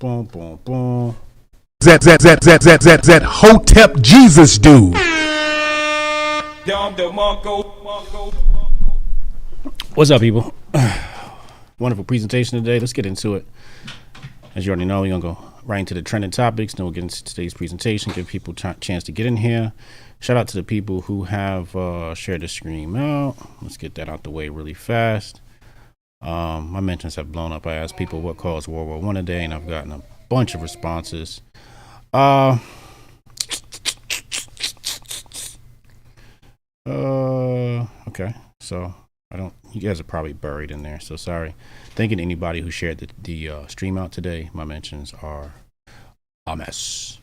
boom, boom, boom. That Hotep Jesus dude. What's up, people? Wonderful presentation today. Let's get into it. As you already know, we're going to go right into the trending topics. Then we'll get into today's presentation, give people a chance to get in here. Shout out to the people who have shared the stream out. Let's get that out the way really fast. My mentions have blown up. I asked people what caused World War I today, and I've gotten a bunch of responses. Okay, so you guys are probably buried in there, so sorry. Thanking anybody who shared the stream out today. My mentions are a mess.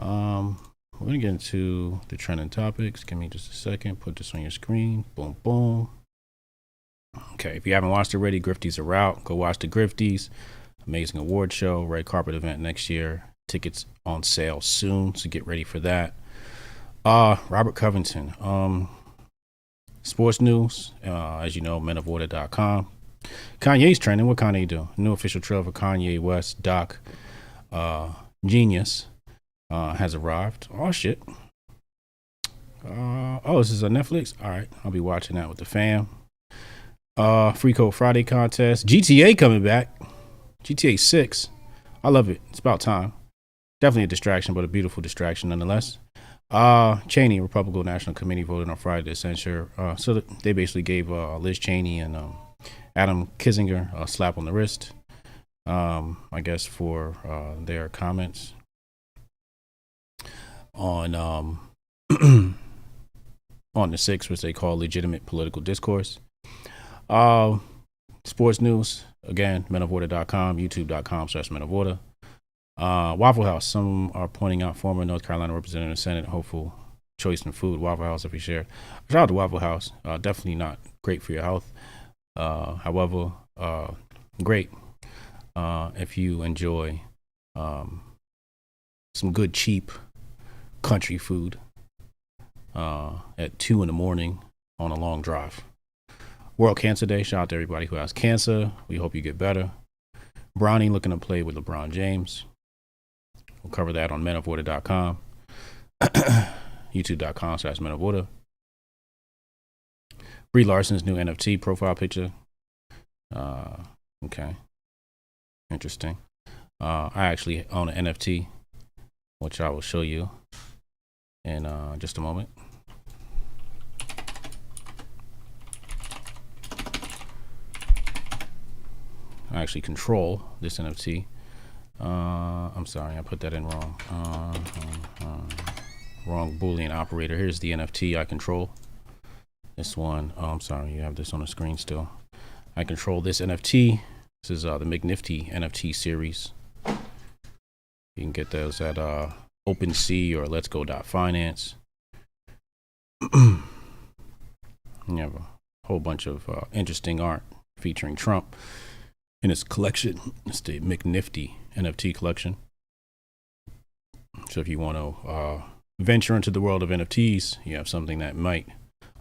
We're gonna get into the trending topics. Give me just a second. Put this on your screen. Boom, boom. Okay, if you haven't watched already, Griftees are out. Go watch the Griftees. Amazing award show, red carpet event next year. Tickets on sale soon, so get ready for that. Robert Covington. Sports news, as you know, menoforder.com. Kanye's trending. What Kanye do? New official trailer for Kanye West doc, Genius, has arrived. Oh shit. This is on Netflix. All right, I'll be watching that with the fam. Free Code Friday contest. GTA coming back. GTA 6. I love it. It's about time. Definitely a distraction, but a beautiful distraction nonetheless. Cheney, Republican National Committee voted on Friday to censure. So they basically gave Liz Cheney and Adam Kinzinger a slap on the wrist, I guess, for their comments on on the 6th, which they call legitimate political discourse. Sports news, again, menoforder.com, youtube.com/menoforder. Waffle House. Some are pointing out former North Carolina Representative Senate hopeful choice in food. Waffle House, if you share. Shout out to Waffle House. Definitely not great for your health. However, great if you enjoy some good, cheap country food at 2 a.m. on a long drive. World Cancer Day. Shout out to everybody who has cancer. We hope you get better. Bronny looking to play with LeBron James. We'll cover that on menoforder.com, youtube.com/menoforder. Brie Larson's new NFT profile picture. Okay. Interesting. I actually own an NFT, which I will show you in just a moment. I actually control this NFT. I'm sorry, I put that in wrong. Wrong Boolean operator. Here's the NFT I control. This one. Oh, I'm sorry, you have this on the screen still. I control this NFT. This is the McNifty NFT series. You can get those at OpenSea or Let's Go.finance. You have a whole bunch of interesting art featuring Trump in his collection. It's the McNifty NFT collection. So if you want to venture into the world of NFTs, you have something that might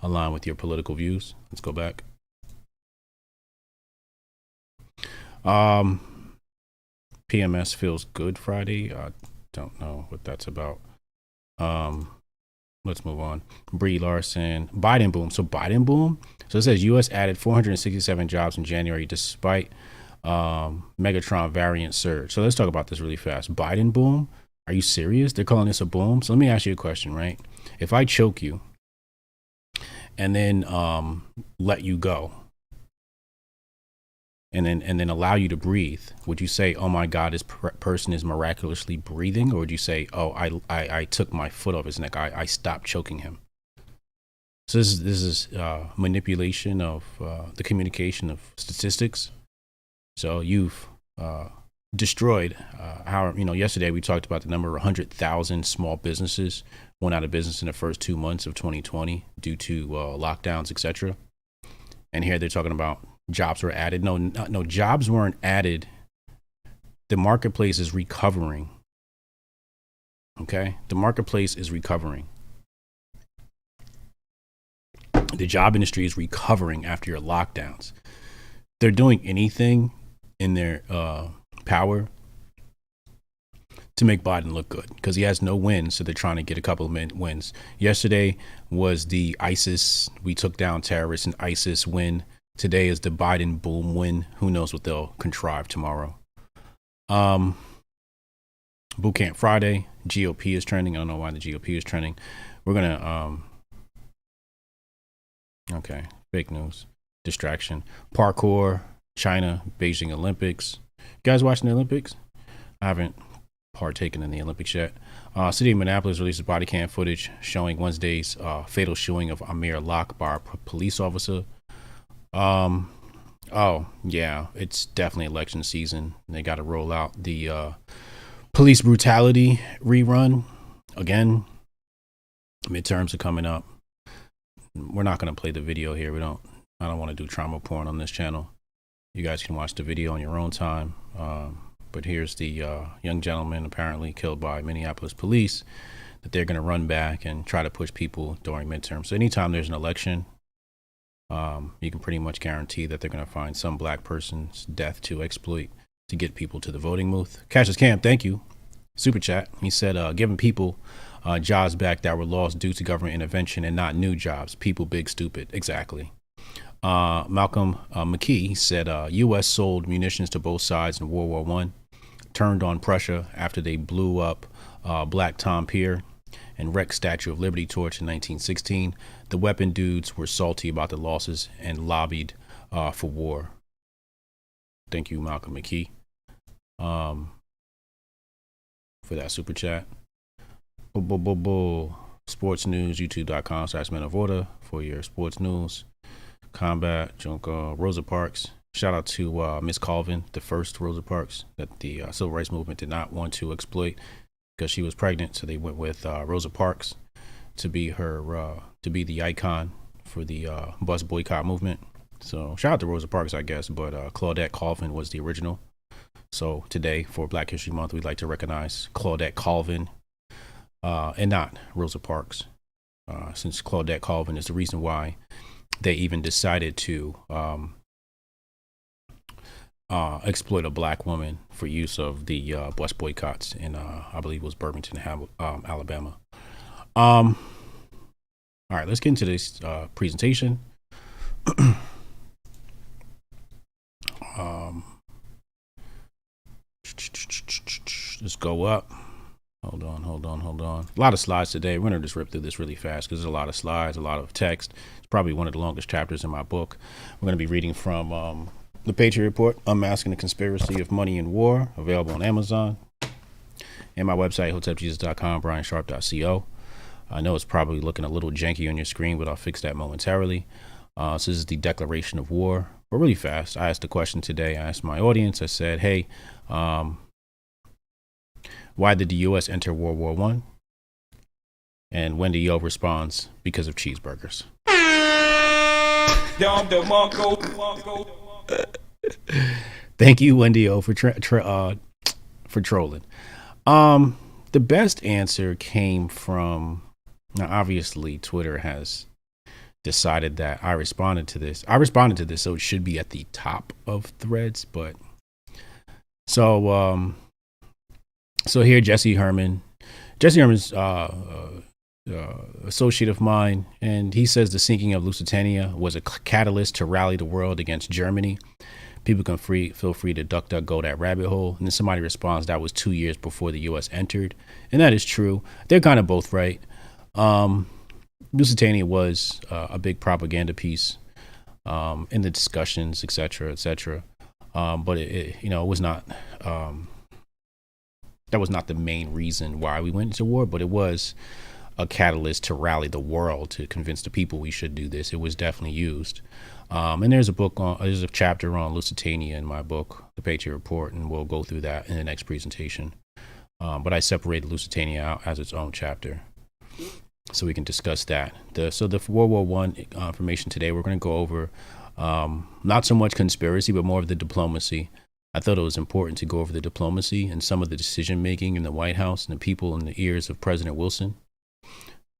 align with your political views. Let's go back. PMS feels good Friday. I don't know what that's about. Let's move on. Brie Larson, Biden boom. So Biden boom. So it says U.S. added 467 jobs in January despite Megatron variant surge. So let's talk about this really fast. Biden boom. Are you serious? They're calling this a boom. So let me ask you a question, right? If I choke you and then let you go and then allow you to breathe, would you say, oh my God, this person is miraculously breathing? Or would you say, oh, I took my foot off his neck. I stopped choking him. So this is manipulation of the communication of statistics. So you've destroyed yesterday we talked about the number of 100,000 small businesses went out of business in the first 2 months of 2020 due to lockdowns, etc. And here they're talking about jobs were added. No, jobs weren't added. The marketplace is recovering. Okay, the marketplace is recovering. The job industry is recovering after your lockdowns. They're doing anything in their power to make Biden look good because he has no wins. So they're trying to get a couple of wins. Yesterday was the ISIS. We took down terrorists and ISIS win. Today is the Biden boom win. Who knows what they'll contrive tomorrow. Boot Camp Friday. GOP is trending. I don't know why the GOP is trending. We're going to, okay, fake news, distraction, parkour, China, Beijing Olympics. You guys watching the Olympics? I haven't partaken in the Olympics yet. City of Minneapolis releases body cam footage showing Wednesday's fatal shooting of Amir Locke by a police officer. Oh yeah, it's definitely election season. They got to roll out the police brutality rerun again. Midterms are coming up. We're not going to play the video here. I don't want to do trauma porn on this channel. You guys can watch the video on your own time. But here's the young gentleman apparently killed by Minneapolis police that they're going to run back and try to push people during midterms. So anytime there's an election, you can pretty much guarantee that they're going to find some black person's death to exploit to get people to the voting booth. Cassius Camp, thank you. Super chat. He said, giving people jobs back that were lost due to government intervention and not new jobs. People big stupid. Exactly. Malcolm McKee said, U.S. sold munitions to both sides in World War I, turned on Prussia after they blew up Black Tom Pier and wrecked Statue of Liberty torch in 1916. The weapon dudes were salty about the losses and lobbied for war. Thank you, Malcolm McKee, for that super chat. Sports news, youtube.com/Men of Order for your sports news. Combat, Junko, Rosa Parks. Shout out to Miss Colvin, the first Rosa Parks that the civil rights movement did not want to exploit because she was pregnant. So they went with Rosa Parks to be the icon for the bus boycott movement. So shout out to Rosa Parks, I guess, but Claudette Colvin was the original. So today for Black History Month, we'd like to recognize Claudette Colvin and not Rosa Parks, since Claudette Colvin is the reason why they even decided to exploit a black woman for use of the bus boycotts in, I believe it was Birmingham, Alabama. All right, let's get into this presentation. Let's go up. Hold on. A lot of slides today. We're going to just rip through this really fast because there's a lot of slides, a lot of text. It's probably one of the longest chapters in my book. We're going to be reading from the Patriot Report, Unmasking the Conspiracy of Money and War, available on Amazon. And my website, hotepjesus.com, bryansharp.co. I know it's probably looking a little janky on your screen, but I'll fix that momentarily. So this is the declaration of war. But really fast, I asked a question today. I asked my audience, I said, hey, why did the U.S. enter World War I? And Wendy O responds, because of cheeseburgers. Thank you, Wendy O, for trolling. The best answer came from, now obviously Twitter has decided that I responded to this, so it should be at the top of threads. But so here, Jesse Herman's associate of mine, and he says the sinking of Lusitania was a catalyst to rally the world against Germany. People can feel free to go that rabbit hole. And then somebody responds that was 2 years before the U.S. entered, and that is true. They're kind of both right. Lusitania was a big propaganda piece in the discussions, etc., etc. But it was not. That was not the main reason why we went into war, but it was a catalyst to rally the world to convince the people we should do this. It was definitely used. And there's a chapter on Lusitania in my book, The Patriot Report, and we'll go through that in the next presentation. But I separated Lusitania out as its own chapter, so we can discuss that. So the World War I information today, we're going to go over not so much conspiracy, but more of the diplomacy. I thought it was important to go over the diplomacy and some of the decision making in the White House and the people in the ears of President Wilson.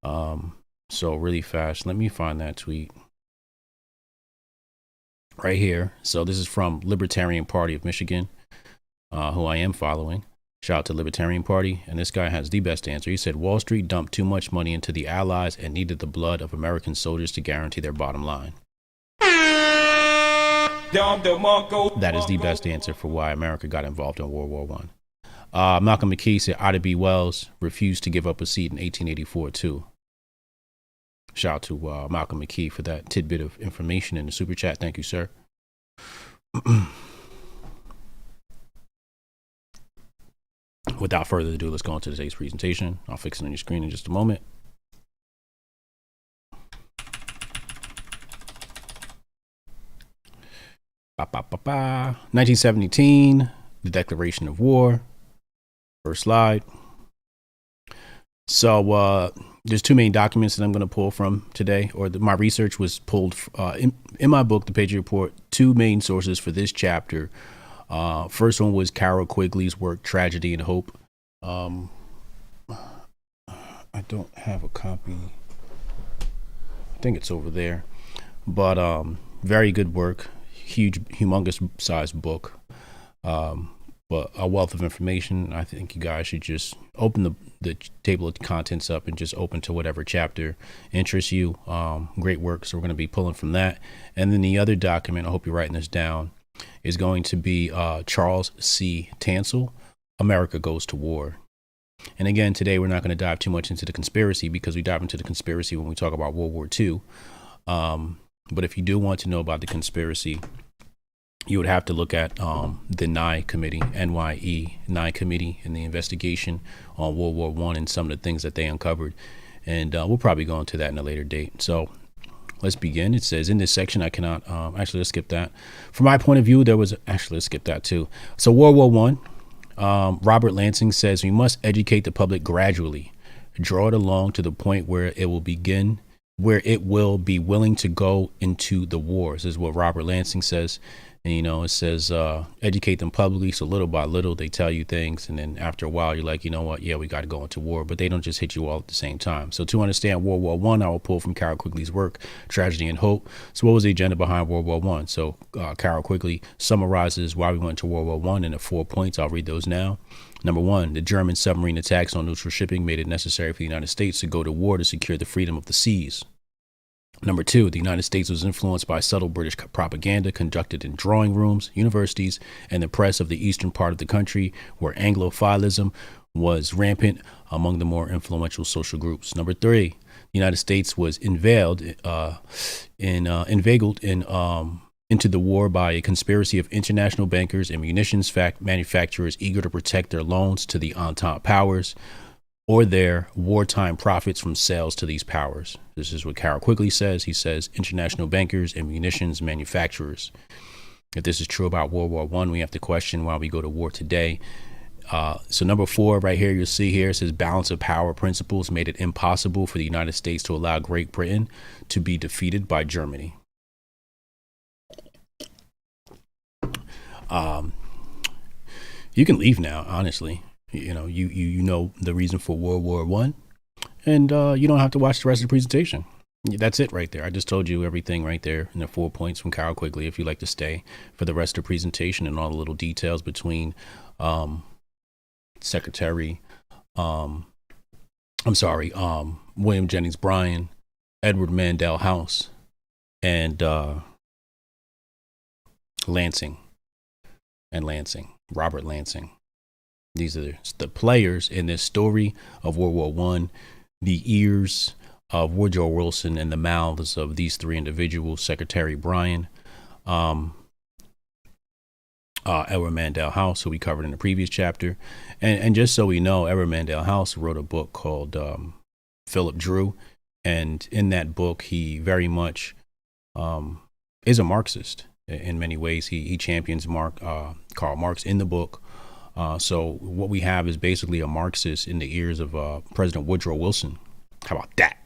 So really fast, let me find that tweet right here. So this is from Libertarian Party of Michigan, who I am following. Shout out to Libertarian Party. And this guy has the best answer. He said, Wall Street dumped too much money into the Allies and needed the blood of American soldiers to guarantee their bottom line. That is the best answer for why America got involved in World War I. Malcolm McKee said Ida B. Wells refused to give up a seat in 1884 too. Shout out to Malcolm McKee for that tidbit of information in the super chat. Thank you, sir. Without further ado, let's go on to today's presentation. I'll fix it on your screen in just a moment. Ba, ba, ba, ba. 1917, the Declaration of War. First slide. So there's two main documents that I'm going to pull from today, or my research was pulled in my book, The Patriot Report. Two main sources for this chapter. First one was Carol Quigley's work, Tragedy and Hope. I don't have a copy. I think it's over there, but very good work. Humongous sized book. But a wealth of information. I think you guys should just open the table of contents up and just open to whatever chapter interests you. Great work. So we're going to be pulling from that. And then the other document, I hope you're writing this down, is going to be Charles C. Tansel, America Goes to War. And again, today we're not going to dive too much into the conspiracy because we dive into the conspiracy when we talk about World War II. But if you do want to know about the conspiracy, you would have to look at the NYE committee, NYE, NYE committee, and the investigation on World War I and some of the things that they uncovered. And we'll probably go into that in a later date. So let's begin. It says in this section, I cannot, actually, let's skip that. From my point of view, let's skip that too. So World War I, Robert Lansing says, we must educate the public gradually, draw it along to the point where it will be willing to go into the wars. This is what Robert Lansing says. And, it says educate them publicly. So little by little, they tell you things. And then after a while, you're like, you know what? Yeah, we got to go into war. But they don't just hit you all at the same time. So to understand World War I, I will pull from Carol Quigley's work, Tragedy and Hope. So what was the agenda behind World War I? So Carol Quigley summarizes why we went to World War I in the 4 points. I'll read those now. Number one, the German submarine attacks on neutral shipping made it necessary for the United States to go to war to secure the freedom of the seas. Number two, the United States was influenced by subtle British propaganda conducted in drawing rooms, universities, and the press of the eastern part of the country, where Anglophilism was rampant among the more influential social groups. Number three, the United States was inveigled into the war by a conspiracy of international bankers and munitions manufacturers eager to protect their loans to the Entente powers or their wartime profits from sales to these powers. This is what Carol Quigley says. He says international bankers and munitions manufacturers. If this is true about World War I, we have to question why we go to war today. So number four right here, you'll see here, it says balance of power principles made it impossible for the United States to allow Great Britain to be defeated by Germany. You can leave now, honestly. You know the reason for World War I, and you don't have to watch the rest of the presentation. That's it right there. I just told you everything right there in the 4 points from Carol Quigley. If you'd like to stay for the rest of the presentation and all the little details between William Jennings Bryan, Edward Mandell House, and Robert Lansing. These are the players in this story of World War I, the ears of Woodrow Wilson and the mouths of these three individuals, Secretary Bryan, Edward Mandell House, who we covered in the previous chapter. And just so we know, Edward Mandell House wrote a book called Philip Drew. And in that book, he very much is a Marxist in many ways. He champions Karl Marx in the book. So what we have is basically a Marxist in the ears of President Woodrow Wilson. How about that?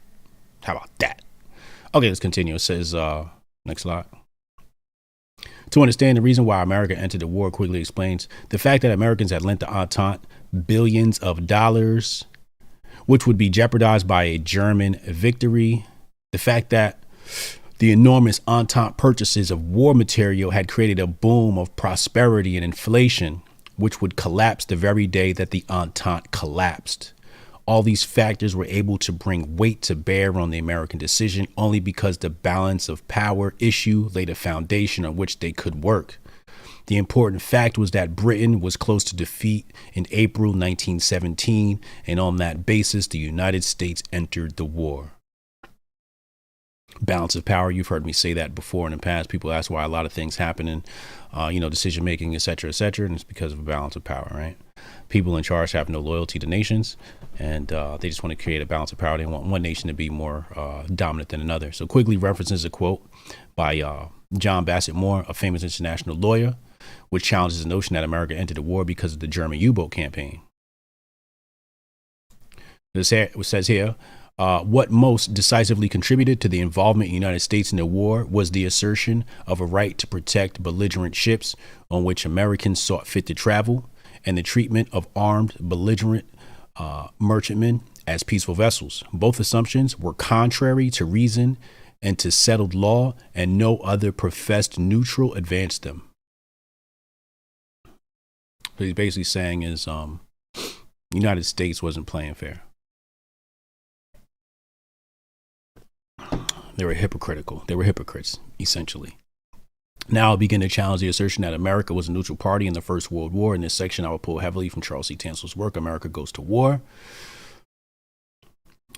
Okay, let's continue. It says, next slide. To understand the reason why America entered the war, Quigley explains the fact that Americans had lent the Entente billions of dollars, which would be jeopardized by a German victory. The fact that the enormous Entente purchases of war material had created a boom of prosperity and inflation, which would collapse the very day that the Entente collapsed. All these factors were able to bring weight to bear on the American decision only because the balance of power issue laid a foundation on which they could work. The important fact was that Britain was close to defeat in April 1917, and on that basis, the United States entered the war. Balance of power, you've heard me say that before in the past. People ask why a lot of things happen in, decision making, et cetera, and it's because of a balance of power, right? People in charge have no loyalty to nations, and they just want to create a balance of power. They want one nation to be more dominant than another. So Quigley references a quote by John Bassett Moore, a famous international lawyer, which challenges the notion that America entered the war because of the German U-boat campaign. It says here, what most decisively contributed to the involvement of the United States in the war was the assertion of a right to protect belligerent ships on which Americans sought fit to travel, and the treatment of armed belligerent merchantmen as peaceful vessels. Both assumptions were contrary to reason and to settled law, and no other professed neutral advanced them. What he's basically saying is the United States wasn't playing fair. They were hypocritical. They were hypocrites, essentially. Now I'll begin to challenge the assertion that America was a neutral party in the First World War. In this section, I will pull heavily from Charles C. Tansel's work, America Goes to War.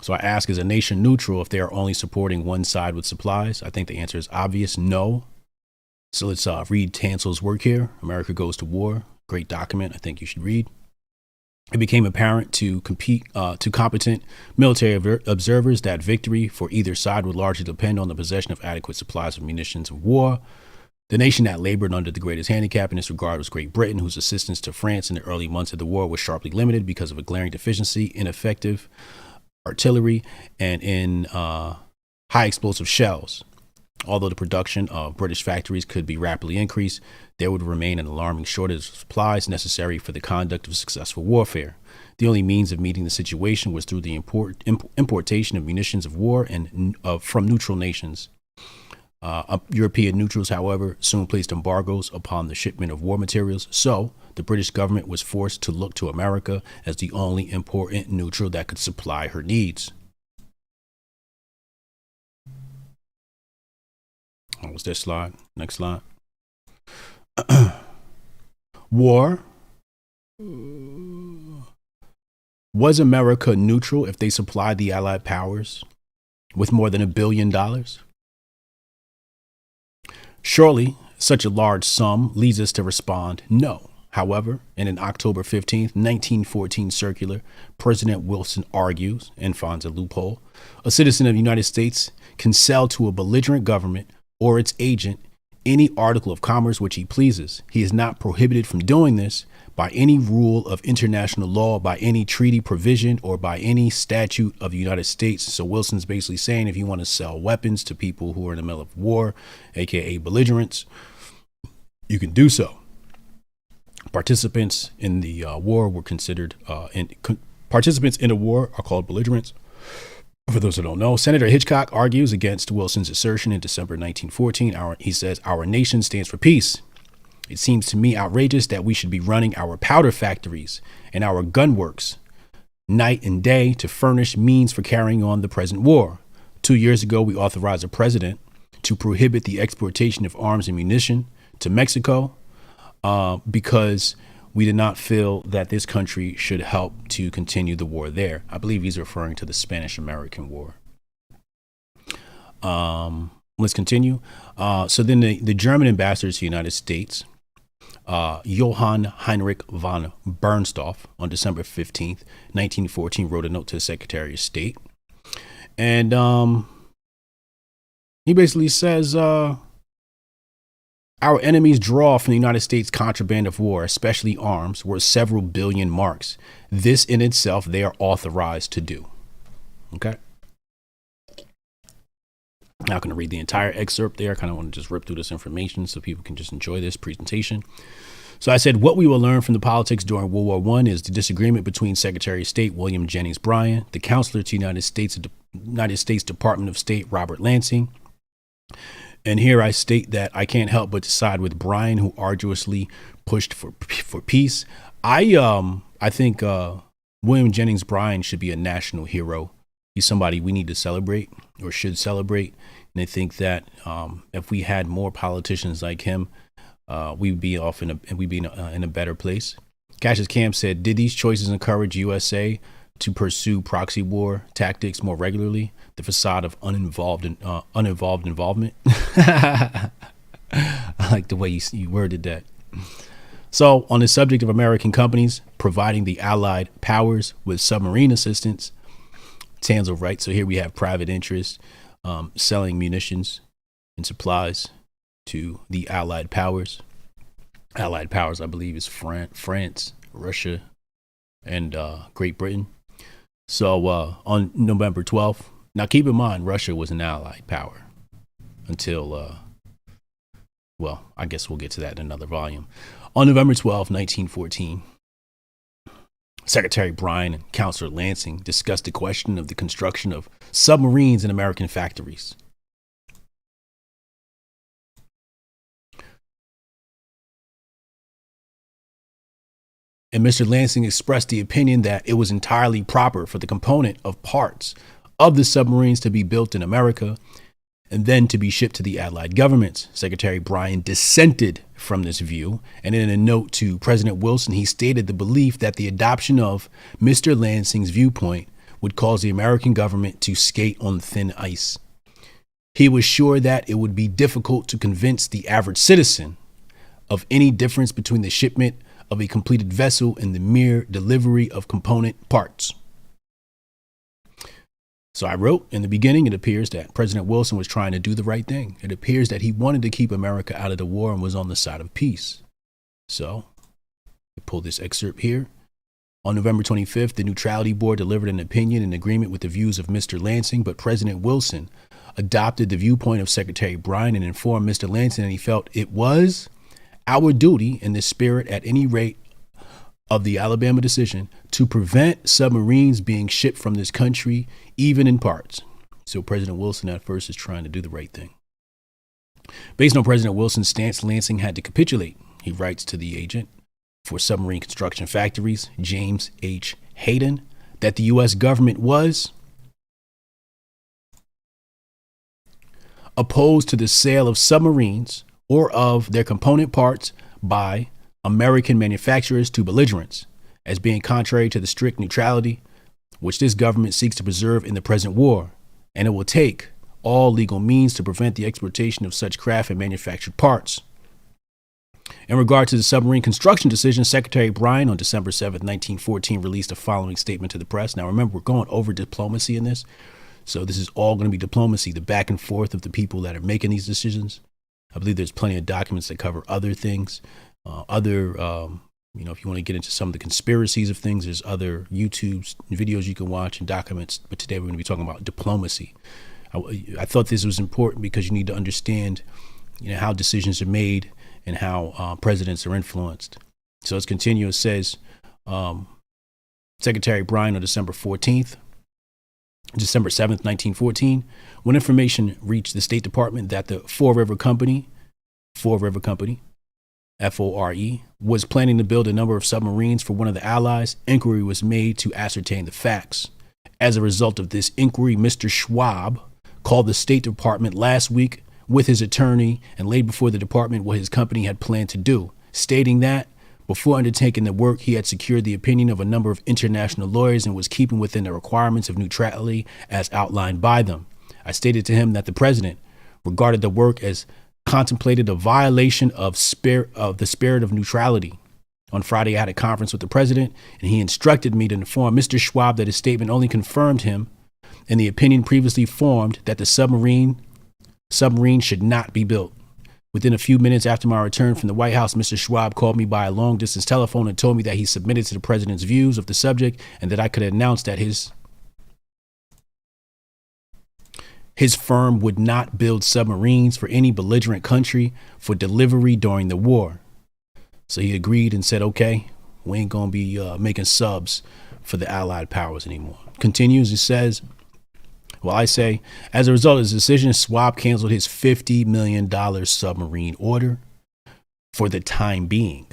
So I ask, is a nation neutral if they are only supporting one side with supplies? I think the answer is obvious, no. So let's read Tansel's work here, America Goes to War. Great document I think you should read. It became apparent to competent military observers that victory for either side would largely depend on the possession of adequate supplies of munitions of war. The nation that labored under the greatest handicap in this regard was Great Britain, whose assistance to France in the early months of the war was sharply limited because of a glaring deficiency, ineffective artillery, and in high explosive shells. Although the production of British factories could be rapidly increased, there would remain an alarming shortage of supplies necessary for the conduct of successful warfare. The only means of meeting the situation was through the importation of munitions of war and from neutral nations. European neutrals, however, soon placed embargoes upon the shipment of war materials, so the British government was forced to look to America as the only important neutral that could supply her needs. What was this slide? Next slide. War. Was America neutral if they supplied the Allied powers with more than $1 billion? Surely, such a large sum leads us to respond no. However, in an October 15th, 1914 circular, President Wilson argues, and finds a loophole, a citizen of the United States can sell to a belligerent government or its agent any article of commerce which he pleases. He is not prohibited from doing this by any rule of international law, by any treaty provision, or by any statute of the United States. So Wilson's basically saying if you want to sell weapons to people who are in the middle of war, aka belligerents, you can do so. Participants in the war were considered, participants in a war are called belligerents. For those who don't know, Senator Hitchcock argues against Wilson's assertion in December 1914. He says, our nation stands for peace. It seems to me outrageous that we should be running our powder factories and our gun works night and day to furnish means for carrying on the present war. 2 years ago, we authorized the president to prohibit the exportation of arms and munition to Mexico because we did not feel that this country should help to continue the war there. I believe he's referring to the Spanish-American War. Let's continue. So then the German ambassador to the United States, Johann Heinrich von Bernstorff, on December 15th, 1914, wrote a note to the Secretary of State. And he basically says, our enemies draw from the United States contraband of war, especially arms, worth several billion marks. This in itself, they are authorized to do. Okay. Not going to read the entire excerpt there. I kind of want to just rip through this information so people can just enjoy this presentation. So I said, what we will learn from the politics during World War I is the disagreement between Secretary of State William Jennings Bryan, the counselor to United States Department of State Robert Lansing, And here I state that I can't help but side with Bryan, who arduously pushed for peace. I think William Jennings Bryan should be a national hero. He's somebody we need to celebrate or should celebrate. And I think that if we had more politicians like him, we'd be in a better place. Cassius Camp said, "Did these choices encourage USA to pursue proxy war tactics more regularly? The facade of uninvolved involvement." I like the way you worded that. So, on the subject of American companies providing the Allied powers with submarine assistance, Tanzel writes, so here we have private interests selling munitions and supplies to the Allied powers. Allied powers, I believe, is France, Russia, and Great Britain. So on November 12th, now keep in mind, Russia was an Allied power until, well, I guess we'll get to that in another volume. On November 12th, 1914, Secretary Bryan and Councilor Lansing discussed the question of the construction of submarines in American factories. And Mr. Lansing expressed the opinion that it was entirely proper for the component of parts of the submarines to be built in America and then to be shipped to the Allied governments. Secretary Bryan dissented from this view, and in a note to President Wilson, he stated the belief that the adoption of Mr. Lansing's viewpoint would cause the American government to skate on thin ice. He was sure that it would be difficult to convince the average citizen of any difference between the shipment of a completed vessel and the mere delivery of component parts. So I wrote in the beginning, it appears that President Wilson was trying to do the right thing. It appears that he wanted to keep America out of the war and was on the side of peace. So I pull this excerpt here. On November 25th, the Neutrality Board delivered an opinion in agreement with the views of Mr. Lansing, but President Wilson adopted the viewpoint of Secretary Bryan and informed Mr. Lansing that he felt it was our duty in the spirit, at any rate, of the Alabama decision to prevent submarines being shipped from this country, even in parts. So President Wilson at first is trying to do the right thing. Based on President Wilson's stance, Lansing had to capitulate. He writes to the agent for submarine construction factories, James H. Hayden, that the U.S. government was opposed to the sale of submarines or of their component parts by American manufacturers to belligerents, as being contrary to the strict neutrality which this government seeks to preserve in the present war, and it will take all legal means to prevent the exportation of such craft and manufactured parts. In regard to the submarine construction decision, Secretary Bryan on December 7th, 1914, released the following statement to the press. Now, remember, we're going over diplomacy in this, so this is all going to be diplomacy, the back and forth of the people that are making these decisions. I believe there's plenty of documents that cover other things, if you want to get into some of the conspiracies of things, there's other YouTube videos you can watch and documents. But today we're going to be talking about diplomacy. I thought this was important because you need to understand, how decisions are made and how presidents are influenced. So let's continue. It says, Secretary Bryan on December 7th, 1914, when information reached the State Department that the Fall River Company, FORE, was planning to build a number of submarines for one of the Allies, inquiry was made to ascertain the facts. As a result of this inquiry, Mr. Schwab called the State Department last week with his attorney and laid before the department what his company had planned to do, stating that before undertaking the work, he had secured the opinion of a number of international lawyers and was keeping within the requirements of neutrality as outlined by them. I stated to him that the president regarded the work as contemplated a violation of the spirit of neutrality. On Friday, I had a conference with the president, and he instructed me to inform Mr. Schwab that his statement only confirmed him in the opinion previously formed that the submarine should not be built. Within a few minutes after my return from the White House, Mr. Schwab called me by a long-distance telephone and told me that he submitted to the president's views of the subject and that I could announce that his firm would not build submarines for any belligerent country for delivery during the war. So he agreed and said, okay, we ain't going to be making subs for the Allied powers anymore. Continues, it says, Well, I say, as a result of his decision, Schwab canceled his $50 million submarine order for the time being.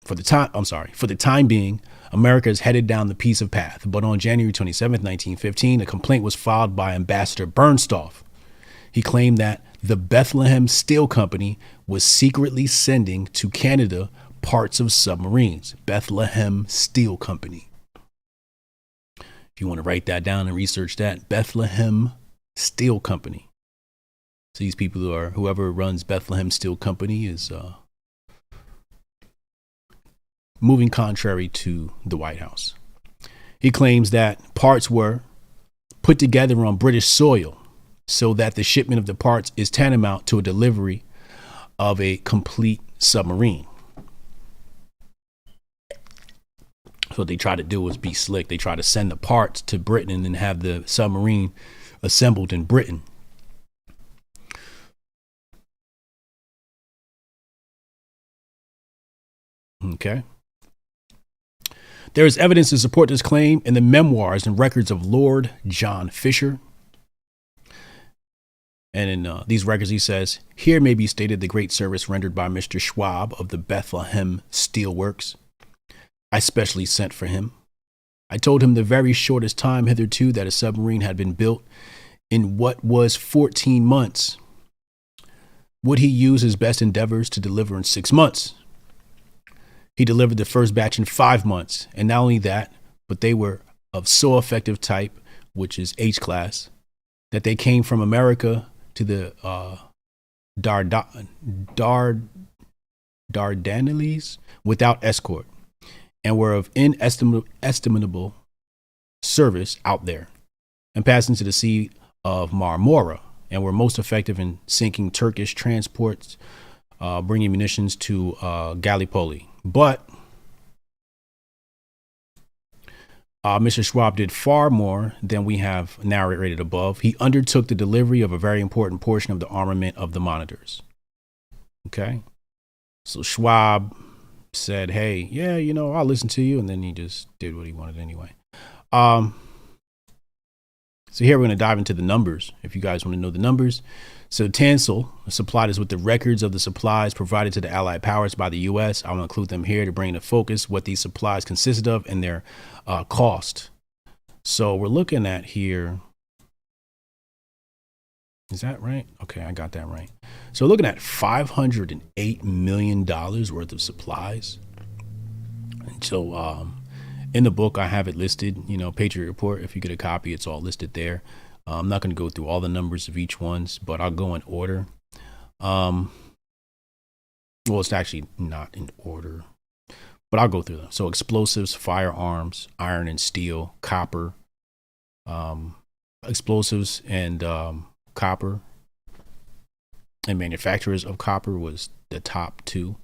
For the time being, America is headed down the piece of path. But on January 27, 1915, a complaint was filed by Ambassador Bernstoff. He claimed that the Bethlehem Steel Company was secretly sending to Canada parts of submarines. Bethlehem Steel Company. If you want to write that down and research that, Bethlehem Steel Company. So these people whoever runs Bethlehem Steel Company is moving contrary to the White House. He claims that parts were put together on British soil so that the shipment of the parts is tantamount to a delivery of a complete submarine. So what they try to do is be slick. They try to send the parts to Britain and then have the submarine assembled in Britain. Okay. There is evidence to support this claim in the memoirs and records of Lord John Fisher. And in these records, he says, here may be stated the great service rendered by Mr. Schwab of the Bethlehem Steel Works. I specially sent for him. I told him the very shortest time hitherto that a submarine had been built in what was 14 months. Would he use his best endeavors to deliver in 6 months? He delivered the first batch in 5 months. And not only that, but they were of so effective type, which is H class, that they came from America to the Dardanelles without escort, and were of inestimable service out there, and passed into the Sea of Marmora, and were most effective in sinking Turkish transports, bringing munitions to Gallipoli. But Mr. Schwab did far more than we have narrated above. He undertook the delivery of a very important portion of the armament of the monitors. Okay. So Schwab said, hey, yeah, I'll listen to you. And then he just did what he wanted anyway. So here we're going to dive into the numbers. If you guys want to know the numbers. So Tansel supplied us with the records of the supplies provided to the Allied powers by the U.S. I will include them here to bring into focus what these supplies consisted of and their cost. So we're looking at here. Is that right? Okay, I got that right. So looking at $508 million worth of supplies. And so in the book, I have it listed, Patriot Report. If you get a copy, it's all listed there. I'm not going to go through all the numbers of each ones, but I'll go in order. Well, it's actually not in order, but I'll go through them. So explosives, firearms, iron and steel, copper, explosives and copper, and manufacturers of copper was the top two.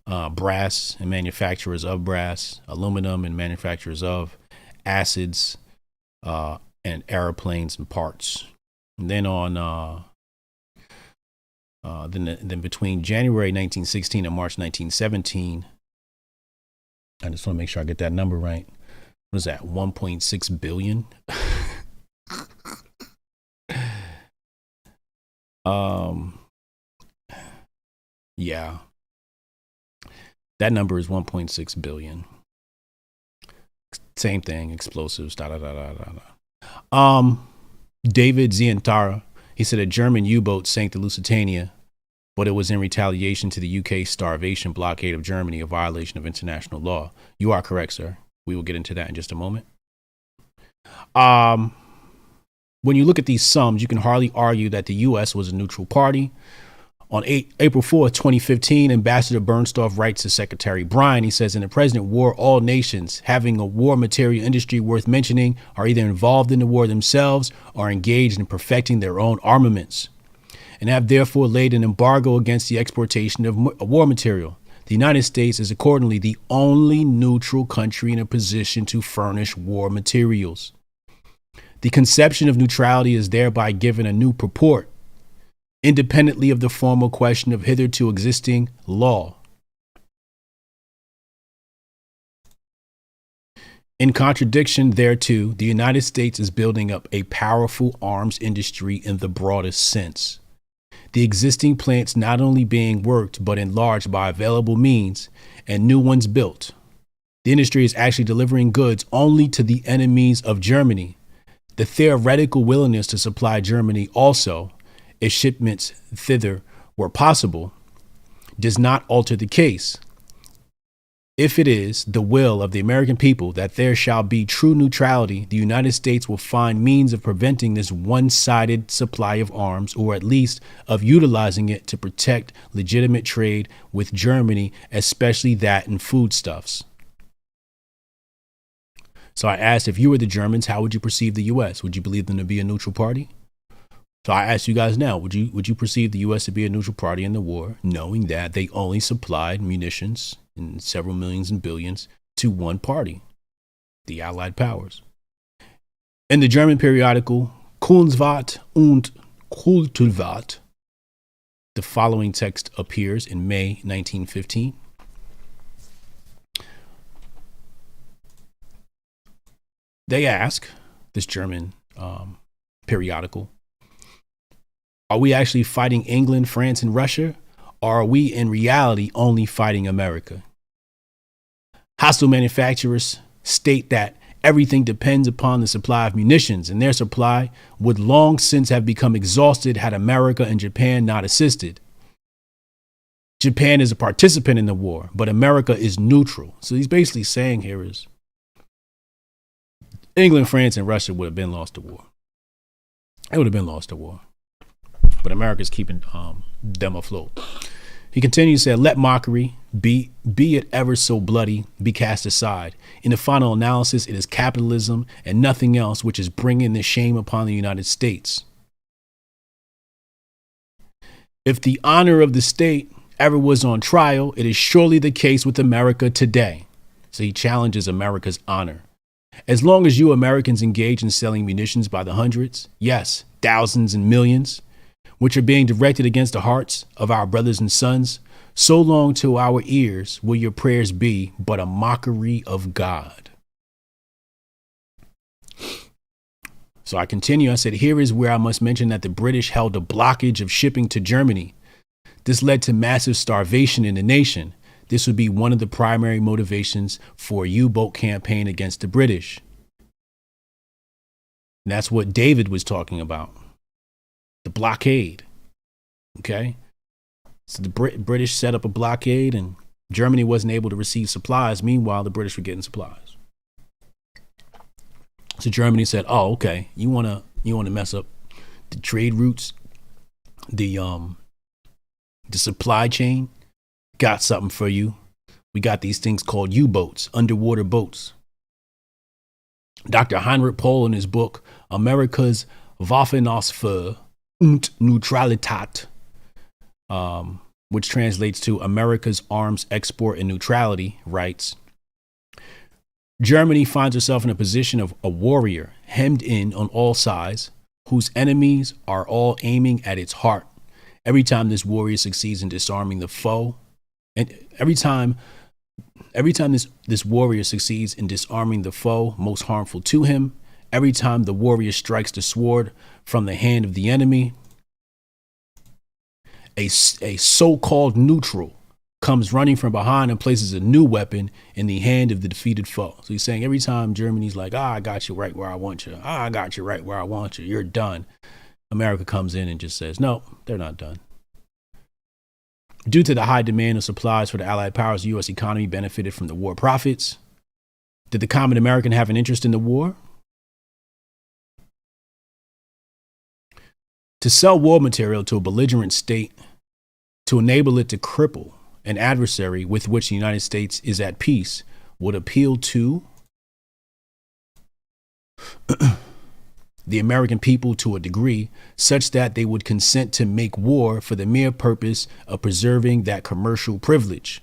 Brass and manufacturers of brass, aluminum and manufacturers of acids, and airplanes and parts. And then then between January 1916 and March 1917, I just want to make sure I get that number right. What is that? 1.6 billion. Yeah, that number is 1.6 billion. Same thing, explosives, David Zientara, he said a German U-boat sank the Lusitania, but it was in retaliation to the UK's starvation blockade of Germany, a violation of international law. You are correct, sir. We will get into that in just a moment. When you look at these sums, you can hardly argue that the U.S. was a neutral party. On April 4th, 2015, Ambassador Bernstoff writes to Secretary Bryan. He says, in the present war, all nations having a war material industry worth mentioning are either involved in the war themselves or engaged in perfecting their own armaments, and have therefore laid an embargo against the exportation of war material. The United States is accordingly the only neutral country in a position to furnish war materials. The conception of neutrality is thereby given a new purport, independently of the formal question of hitherto existing law. In contradiction thereto, the United States is building up a powerful arms industry in the broadest sense. The existing plants not only being worked but enlarged by available means and new ones built. The industry is actually delivering goods only to the enemies of Germany. The theoretical willingness to supply Germany also, if shipments thither were possible, does not alter the case. If it is the will of the American people that there shall be true neutrality, the United States will find means of preventing this one-sided supply of arms, or at least of utilizing it to protect legitimate trade with Germany, especially that in foodstuffs. So I asked, if you were the Germans, how would you perceive the U.S.? Would you believe them to be a neutral party? So I ask you guys now, would you perceive the U.S. to be a neutral party in the war, knowing that they only supplied munitions in several millions and billions to one party, the Allied powers? In the German periodical Kunstwort und Kulturwort, the following text appears in May 1915. They ask, this German periodical, are we actually fighting England, France, and Russia? Or are we in reality only fighting America? Hostile manufacturers state that everything depends upon the supply of munitions, and their supply would long since have become exhausted had America and Japan not assisted. Japan is a participant in the war, but America is neutral. So he's basically saying here is England, France, and Russia would have been lost to war. It would have been lost to war. But America's keeping them afloat. He continues to say, let mockery, be it ever so bloody, be cast aside. In the final analysis, it is capitalism and nothing else which is bringing this shame upon the United States. If the honor of the state ever was on trial, it is surely the case with America today. So he challenges America's honor. As long as you Americans engage in selling munitions by the hundreds, yes, thousands and millions, which are being directed against the hearts of our brothers and sons, so long to our ears will your prayers be but a mockery of God. So I continue. I said, here is where I must mention that the British held a blockage of shipping to Germany. This led to massive starvation in the nation. This would be one of the primary motivations for a U-boat campaign against the British. And that's what David was talking about. The blockade. Okay. So the British set up a blockade and Germany wasn't able to receive supplies. Meanwhile, the British were getting supplies. So Germany said, oh, okay. You want to mess up the trade routes, the supply chain? Got something for you. We got these things called U-boats, underwater boats. Dr. Heinrich Pohl, in his book, America's Waffenausfuhr und Neutralität, which translates to America's arms export and neutrality, writes, Germany finds herself in a position of a warrior hemmed in on all sides, whose enemies are all aiming at its heart. Every time this warrior succeeds in disarming the foe, and every time this warrior succeeds in disarming the foe most harmful to him, every time the warrior strikes the sword from the hand of the enemy, a so-called neutral comes running from behind and places a new weapon in the hand of the defeated foe. So he's saying every time Germany's like, I got you right where I want you. I got you right where I want you. You're done. America comes in and just says, no, they're not done. Due to the high demand of supplies for the Allied powers, the U.S. economy benefited from the war profits. Did the common American have an interest in the war? To sell war material to a belligerent state, to enable it to cripple an adversary with which the United States is at peace, would appeal to the American people to a degree such that they would consent to make war for the mere purpose of preserving that commercial privilege.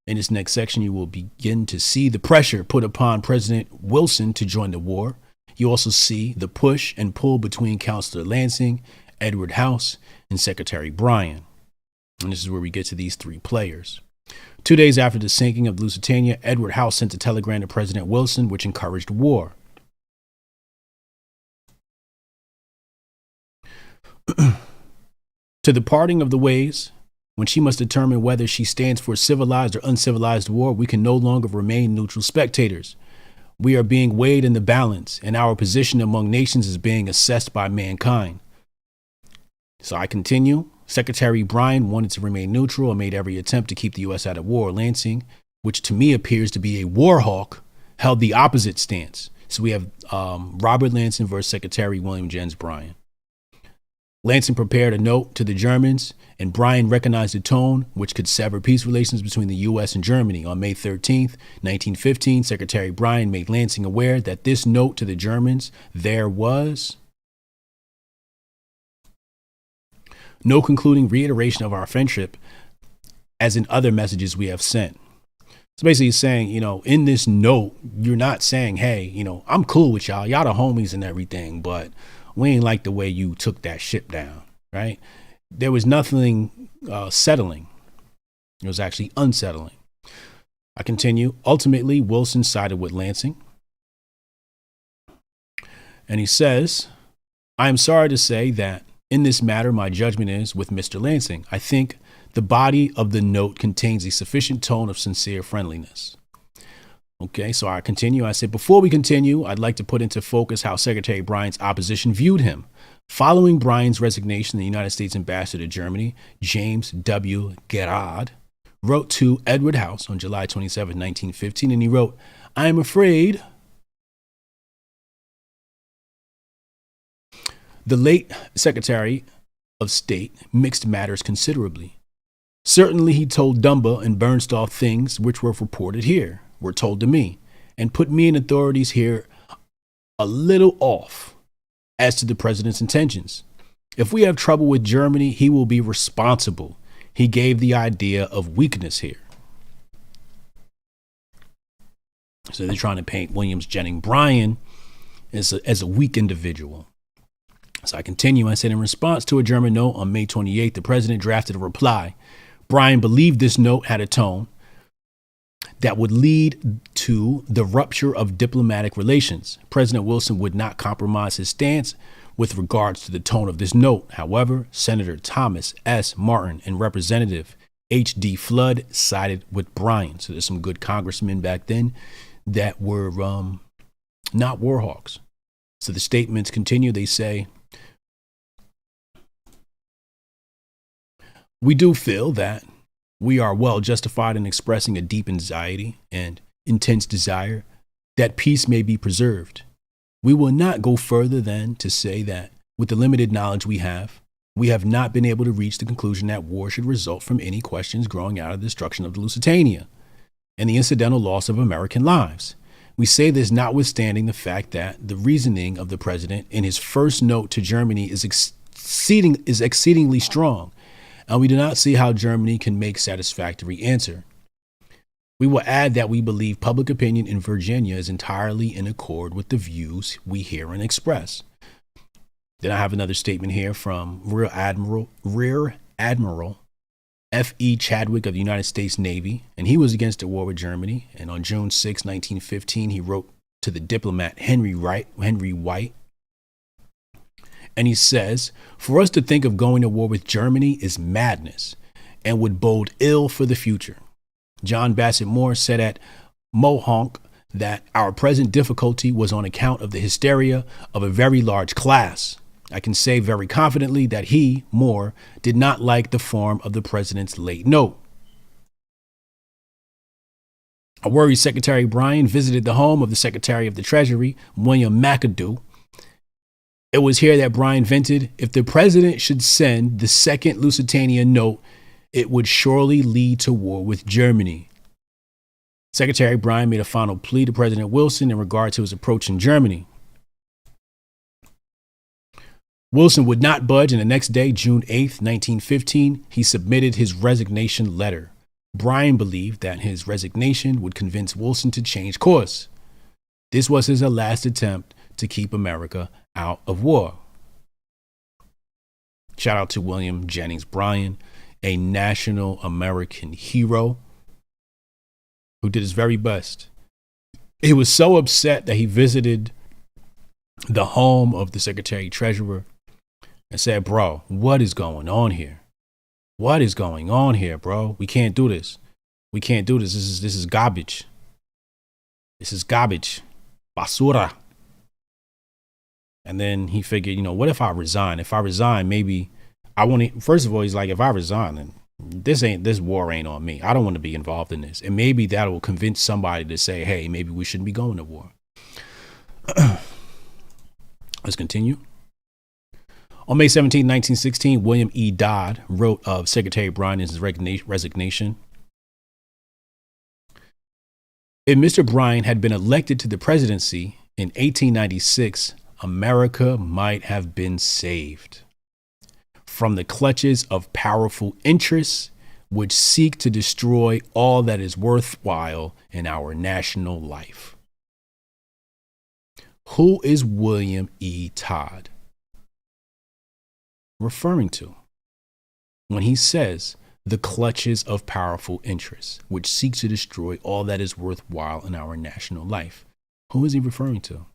In this next section, you will begin to see the pressure put upon President Wilson to join the war. You also see the push and pull between Councillor Lansing, Edward House, and Secretary Bryan. And this is where we get to these three players. 2 days after the sinking of the Lusitania, Edward House sent a telegram to President Wilson, which encouraged war. To the parting of the ways, when she must determine whether she stands for civilized or uncivilized war, we can no longer remain neutral spectators. We are being weighed in the balance, and our position among nations is being assessed by mankind. So I continue. Secretary Bryan wanted to remain neutral and made every attempt to keep the U.S. out of war. Lansing, which to me appears to be a war hawk, held the opposite stance. So we have Robert Lansing versus Secretary William Jennings Bryan. Lansing prepared a note to the Germans, and Bryan recognized the tone, which could sever peace relations between the U.S. and Germany. On May 13, 1915, Secretary Bryan made Lansing aware that this note to the Germans, there was no concluding reiteration of our friendship, as in other messages we have sent. So basically saying, in this note, you're not saying, hey, I'm cool with y'all. Y'all the homies and everything, but we ain't like the way you took that ship down, right? There was nothing settling. It was actually unsettling. I continue. Ultimately, Wilson sided with Lansing. And he says, I am sorry to say that in this matter, my judgment is with Mr. Lansing. I think the body of the note contains a sufficient tone of sincere friendliness. Okay, so I continue. I said, before we continue, I'd like to put into focus how Secretary Bryan's opposition viewed him. Following Bryan's resignation, the United States ambassador to Germany, James W. Gerard, wrote to Edward House on July 27, 1915, and he wrote, I am afraid the late Secretary of State mixed matters considerably. Certainly he told Dumba and Bernstall things which were reported here, were told to me, and put me and authorities here a little off as to the president's intentions. If we have trouble with Germany, he will be responsible. He gave the idea of weakness here. So they're trying to paint William Jennings Bryan as a weak individual. So I continue. I said, in response to a German note on May 28th, the president drafted a reply. Bryan believed this note had a tone that would lead to the rupture of diplomatic relations. President Wilson would not compromise his stance with regards to the tone of this note. However, Senator Thomas S. Martin and Representative H.D. Flood sided with Bryan. So there's some good congressmen back then that were not war hawks. So the statements continue. They say, we do feel that we are well justified in expressing a deep anxiety and intense desire that peace may be preserved. We will not go further than to say that with the limited knowledge we have not been able to reach the conclusion that war should result from any questions growing out of the destruction of the Lusitania and the incidental loss of American lives. We say this notwithstanding the fact that the reasoning of the president in his first note to Germany is exceedingly strong, and we do not see how Germany can make satisfactory answer. We will add that we believe public opinion in Virginia is entirely in accord with the views we hear and express. Then I have another statement here from Rear Admiral F.E. Chadwick of the United States Navy, and he was against the war with Germany. And on June 6, 1915, he wrote to the diplomat Henry White, and he says, for us to think of going to war with Germany is madness and would bode ill for the future. John Bassett Moore said at Mohonk that our present difficulty was on account of the hysteria of a very large class. I can say very confidently that he, Moore, did not like the form of the president's late note. A worried Secretary Bryan visited the home of the Secretary of the Treasury, William McAdoo. It was here that Bryan vented, if the president should send the second Lusitania note, it would surely lead to war with Germany. Secretary Bryan made a final plea to President Wilson in regard to his approach in Germany. Wilson would not budge, and the next day, June 8th, 1915, he submitted his resignation letter. Bryan believed that his resignation would convince Wilson to change course. This was his last attempt to keep America out of war. Shout out to William Jennings Bryan, a national American hero. who did his very best. He was so upset that he visited the home of the Secretary Treasurer and said, bro, what is going on here? What is going on here, bro? We can't do this. We can't do this. This is garbage. This is garbage. Basura. And then he figured, what if I resign? If I resign, maybe I want to. First of all, he's like, if I resign, then this war ain't on me. I don't want to be involved in this. And maybe that will convince somebody to say, hey, maybe we shouldn't be going to war. Let's continue. On May 17, 1916, William E. Dodd wrote of Secretary Bryan's resignation. If Mr. Bryan had been elected to the presidency in 1896, America might have been saved from the clutches of powerful interests which seek to destroy all that is worthwhile in our national life. Who is William E. Todd referring to when he says the clutches of powerful interests which seek to destroy all that is worthwhile in our national life? Who is he referring to?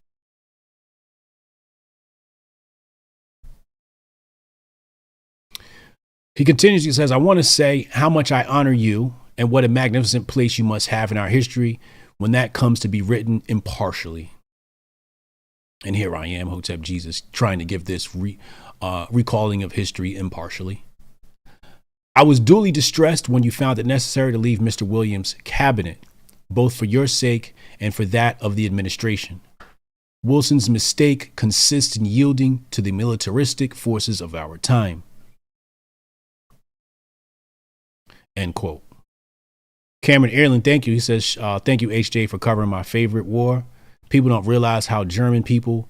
He continues, he says, I want to say how much I honor you and what a magnificent place you must have in our history when that comes to be written impartially. And here I am, Hotep Jesus, trying to give this recalling of history impartially. I was duly distressed when you found it necessary to leave Mr. Williams' cabinet, both for your sake and for that of the administration. Wilson's mistake consists in yielding to the militaristic forces of our time. End quote. Cameron Ehrling, thank you. He says, thank you, HJ, for covering my favorite war. People don't realize how German people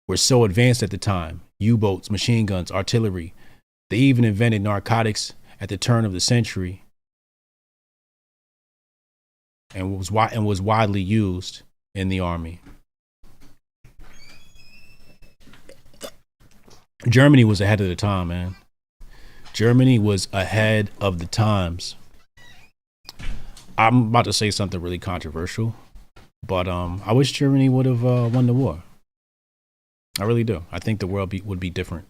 were so advanced at the time. U-boats, machine guns, artillery. They even invented narcotics at the turn of the century and was widely used in the army. Germany was ahead of the time, man. Germany was ahead of the times. I'm about to say something really controversial, but I wish Germany would have won the war. I really do. I think the world would be different.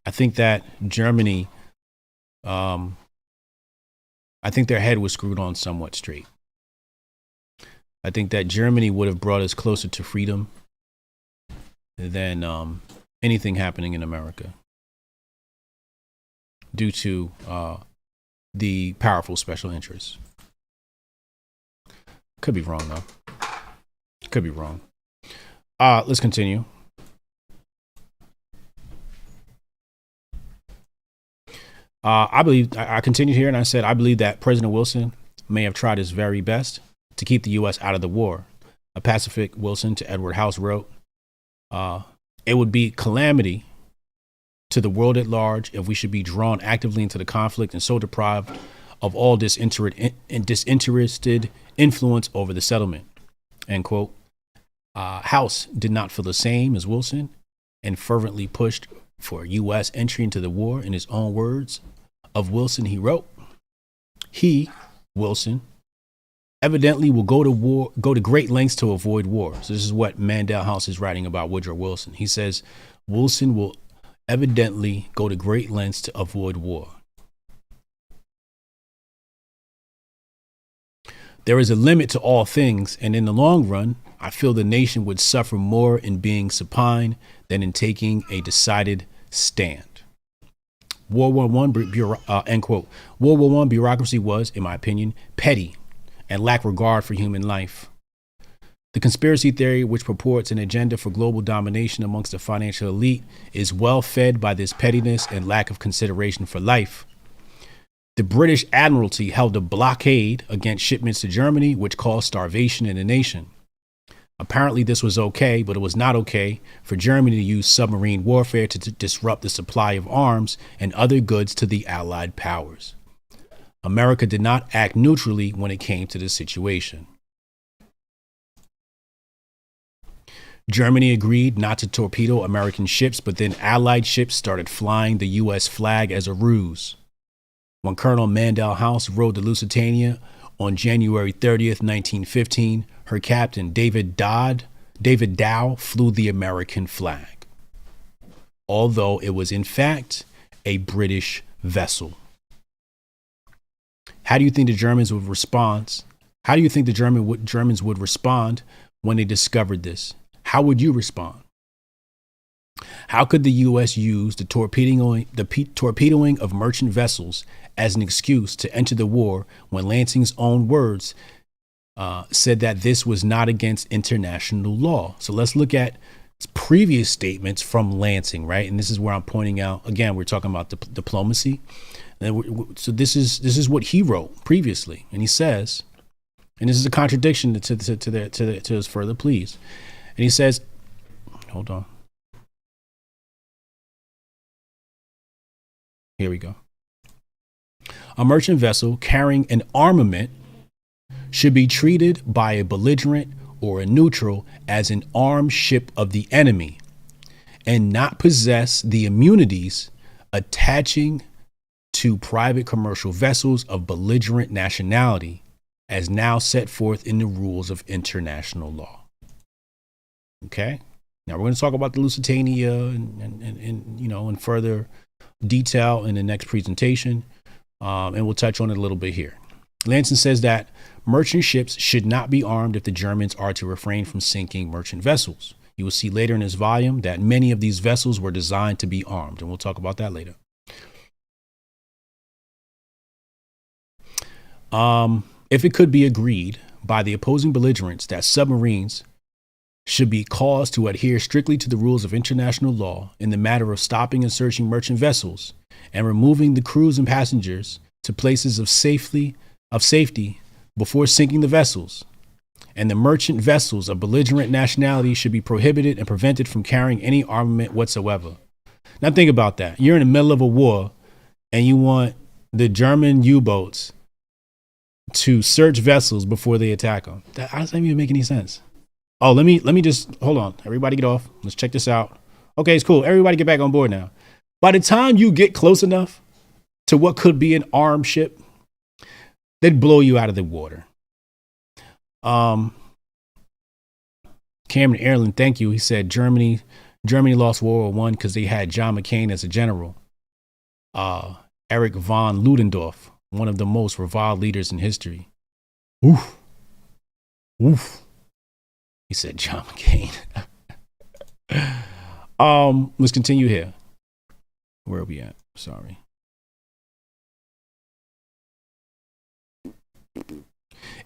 I think that Germany, I think their head was screwed on somewhat straight. I think that Germany would have brought us closer to freedom than anything happening in America, due to the powerful special interests. Could be wrong, though. Could be wrong. Let's continue. I continued here and I said, I believe that President Wilson may have tried his very best to keep the U.S. out of the war. A Pacific Wilson to Edward House wrote, it would be calamity to the world at large if we should be drawn actively into the conflict and so deprived of all disinterested influence over the settlement. End quote. House did not feel the same as Wilson and fervently pushed for U.S. entry into the war. In his own words of Wilson, he wrote, he, Wilson, evidently will go to great lengths to avoid war. So this is what Mandel House is writing about Woodrow Wilson. He says Wilson will evidently go to great lengths to avoid war. There is a limit to all things, and in the long run, I feel the nation would suffer more in being supine than in taking a decided stand. World War I, end quote. World War I bureaucracy was, in my opinion, petty and lacked regard for human life. The conspiracy theory, which purports an agenda for global domination amongst the financial elite, is well fed by this pettiness and lack of consideration for life. The British Admiralty held a blockade against shipments to Germany, which caused starvation in the nation. Apparently this was okay, but it was not okay for Germany to use submarine warfare to disrupt the supply of arms and other goods to the Allied powers. America did not act neutrally when it came to this situation. Germany agreed not to torpedo American ships, but then Allied ships started flying the U.S. flag as a ruse. When Colonel Mandel House rode the Lusitania On January 30th, 1915, her captain, David Dow, flew the American flag, although it was in fact a British vessel. How do you think the Germans would respond? How do you think the Germans would respond when they discovered this? How would you respond? How could the U.S. use the torpedoing of merchant vessels as an excuse to enter the war when Lansing's own words said that this was not against international law? So let's look at previous statements from Lansing, right? And this is where I'm pointing out, again, we're talking about diplomacy. So this is what he wrote previously. And he says, and this is a contradiction to his further pleas. And he says, hold on. Here we go. A merchant vessel carrying an armament should be treated by a belligerent or a neutral as an armed ship of the enemy and not possess the immunities attaching to private commercial vessels of belligerent nationality as now set forth in the rules of international law. Okay. Now we're going to talk about the Lusitania and in further detail in the next presentation. And we'll touch on it a little bit here. Lansing says that merchant ships should not be armed if the Germans are to refrain from sinking merchant vessels. You will see later in this volume that many of these vessels were designed to be armed, and we'll talk about that later. If it could be agreed by the opposing belligerents that submarines should be caused to adhere strictly to the rules of international law in the matter of stopping and searching merchant vessels and removing the crews and passengers to places of safety before sinking the vessels, and the merchant vessels of belligerent nationality should be prohibited and prevented from carrying any armament whatsoever. Now think about that. You're in the middle of a war and you want the German U-boats to search vessels before they attack them. That doesn't even make any sense. Oh, let me just hold on. Everybody get off. Let's check this out. Okay, it's cool. Everybody get back on board now. By the time you get close enough to what could be an armed ship, they'd blow you out of the water. Cameron Erlin, thank you. He said Germany lost World War I because they had John McCain as a general. Erich von Ludendorff, one of the most reviled leaders in history. Oof. Oof. He said John McCain. Let's continue here. Where are we at? Sorry.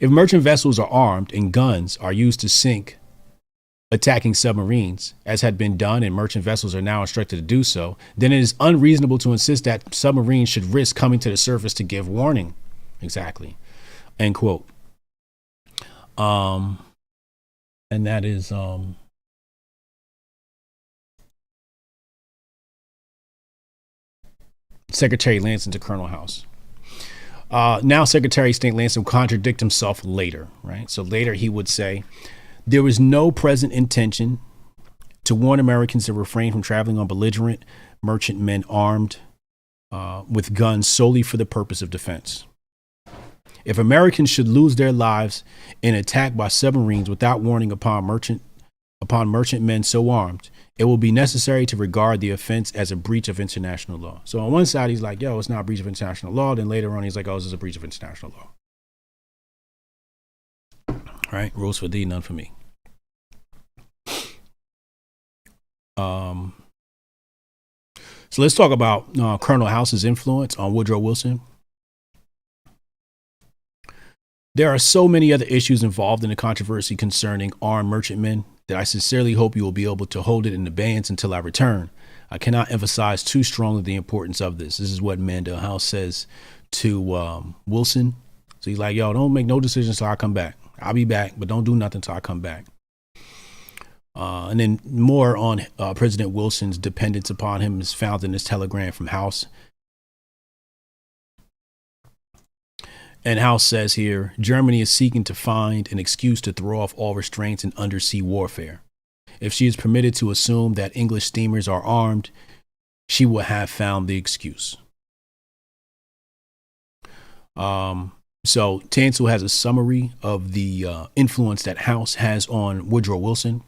If merchant vessels are armed and guns are used to sink attacking submarines, as had been done and merchant vessels are now instructed to do so, then it is unreasonable to insist that submarines should risk coming to the surface to give warning. Exactly. End quote. And that is Secretary Lansing to Colonel House. Now Secretary of State Lansing will contradict himself later, right? So later he would say, there was no present intention to warn Americans to refrain from traveling on belligerent merchant men armed with guns solely for the purpose of defense. If Americans should lose their lives in attack by submarines without warning upon merchant men so armed, it will be necessary to regard the offense as a breach of international law. So on one side, he's like, yo, it's not a breach of international law. Then later on, he's like, oh, this is a breach of international law. Right? Rules for thee, none for me. So let's talk about Colonel House's influence on Woodrow Wilson. There are so many other issues involved in the controversy concerning armed merchantmen that I sincerely hope you will be able to hold it in abeyance until I return. I cannot emphasize too strongly the importance of this. This is what Mandel House says to Wilson. So he's like, yo, don't make no decisions till I come back. I'll be back, but don't do nothing till I come back. And then more on President Wilson's dependence upon him is found in this telegram from House. And House says here, Germany is seeking to find an excuse to throw off all restraints in undersea warfare. If she is permitted to assume that English steamers are armed, she will have found the excuse. So Tansel has a summary of the influence that House has on Woodrow Wilson.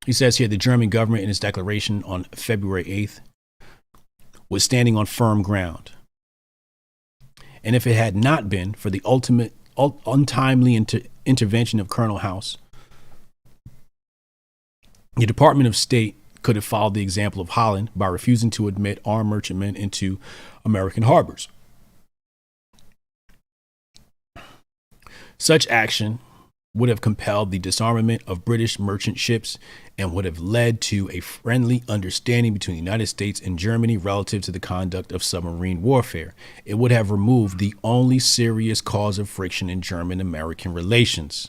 He says here the German government in its declaration on February 8th was standing on firm ground. And if it had not been for the ultimate untimely intervention of Colonel House, the Department of State could have followed the example of Holland by refusing to admit armed merchantmen into American harbors. Such action would have compelled the disarmament of British merchant ships and would have led to a friendly understanding between the United States and Germany relative to the conduct of submarine warfare. It would have removed the only serious cause of friction in German-American relations.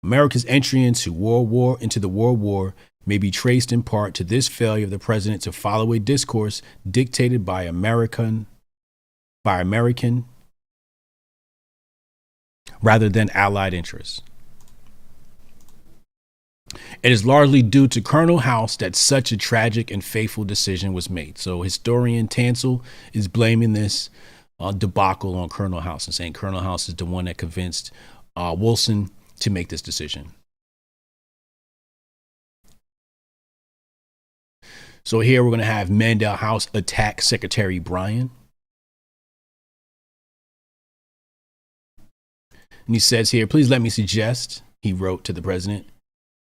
America's entry into the World War may be traced in part to this failure of the president to follow a discourse dictated by American rather than Allied interests. It is largely due to Colonel House that such a tragic and fateful decision was made. So historian Tansel is blaming this debacle on Colonel House and saying Colonel House is the one that convinced Wilson to make this decision. So here we're going to have Mandel House attack Secretary Bryan. And he says here, please let me suggest, he wrote to the president,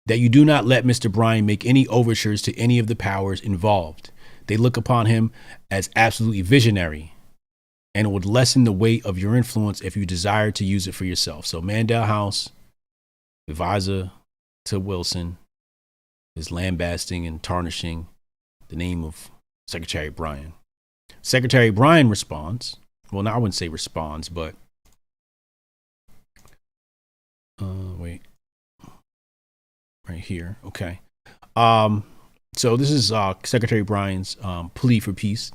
that you do not let Mr. Bryan make any overtures to any of the powers involved. They look upon him as absolutely visionary, and it would lessen the weight of your influence if you desire to use it for yourself. So Mandel House, advisor to Wilson, is lambasting and tarnishing the name of Secretary Bryan. Secretary Bryan responds. Well, now I wouldn't say responds, but wait. Right here. Okay. So this is Secretary Bryan's plea for peace.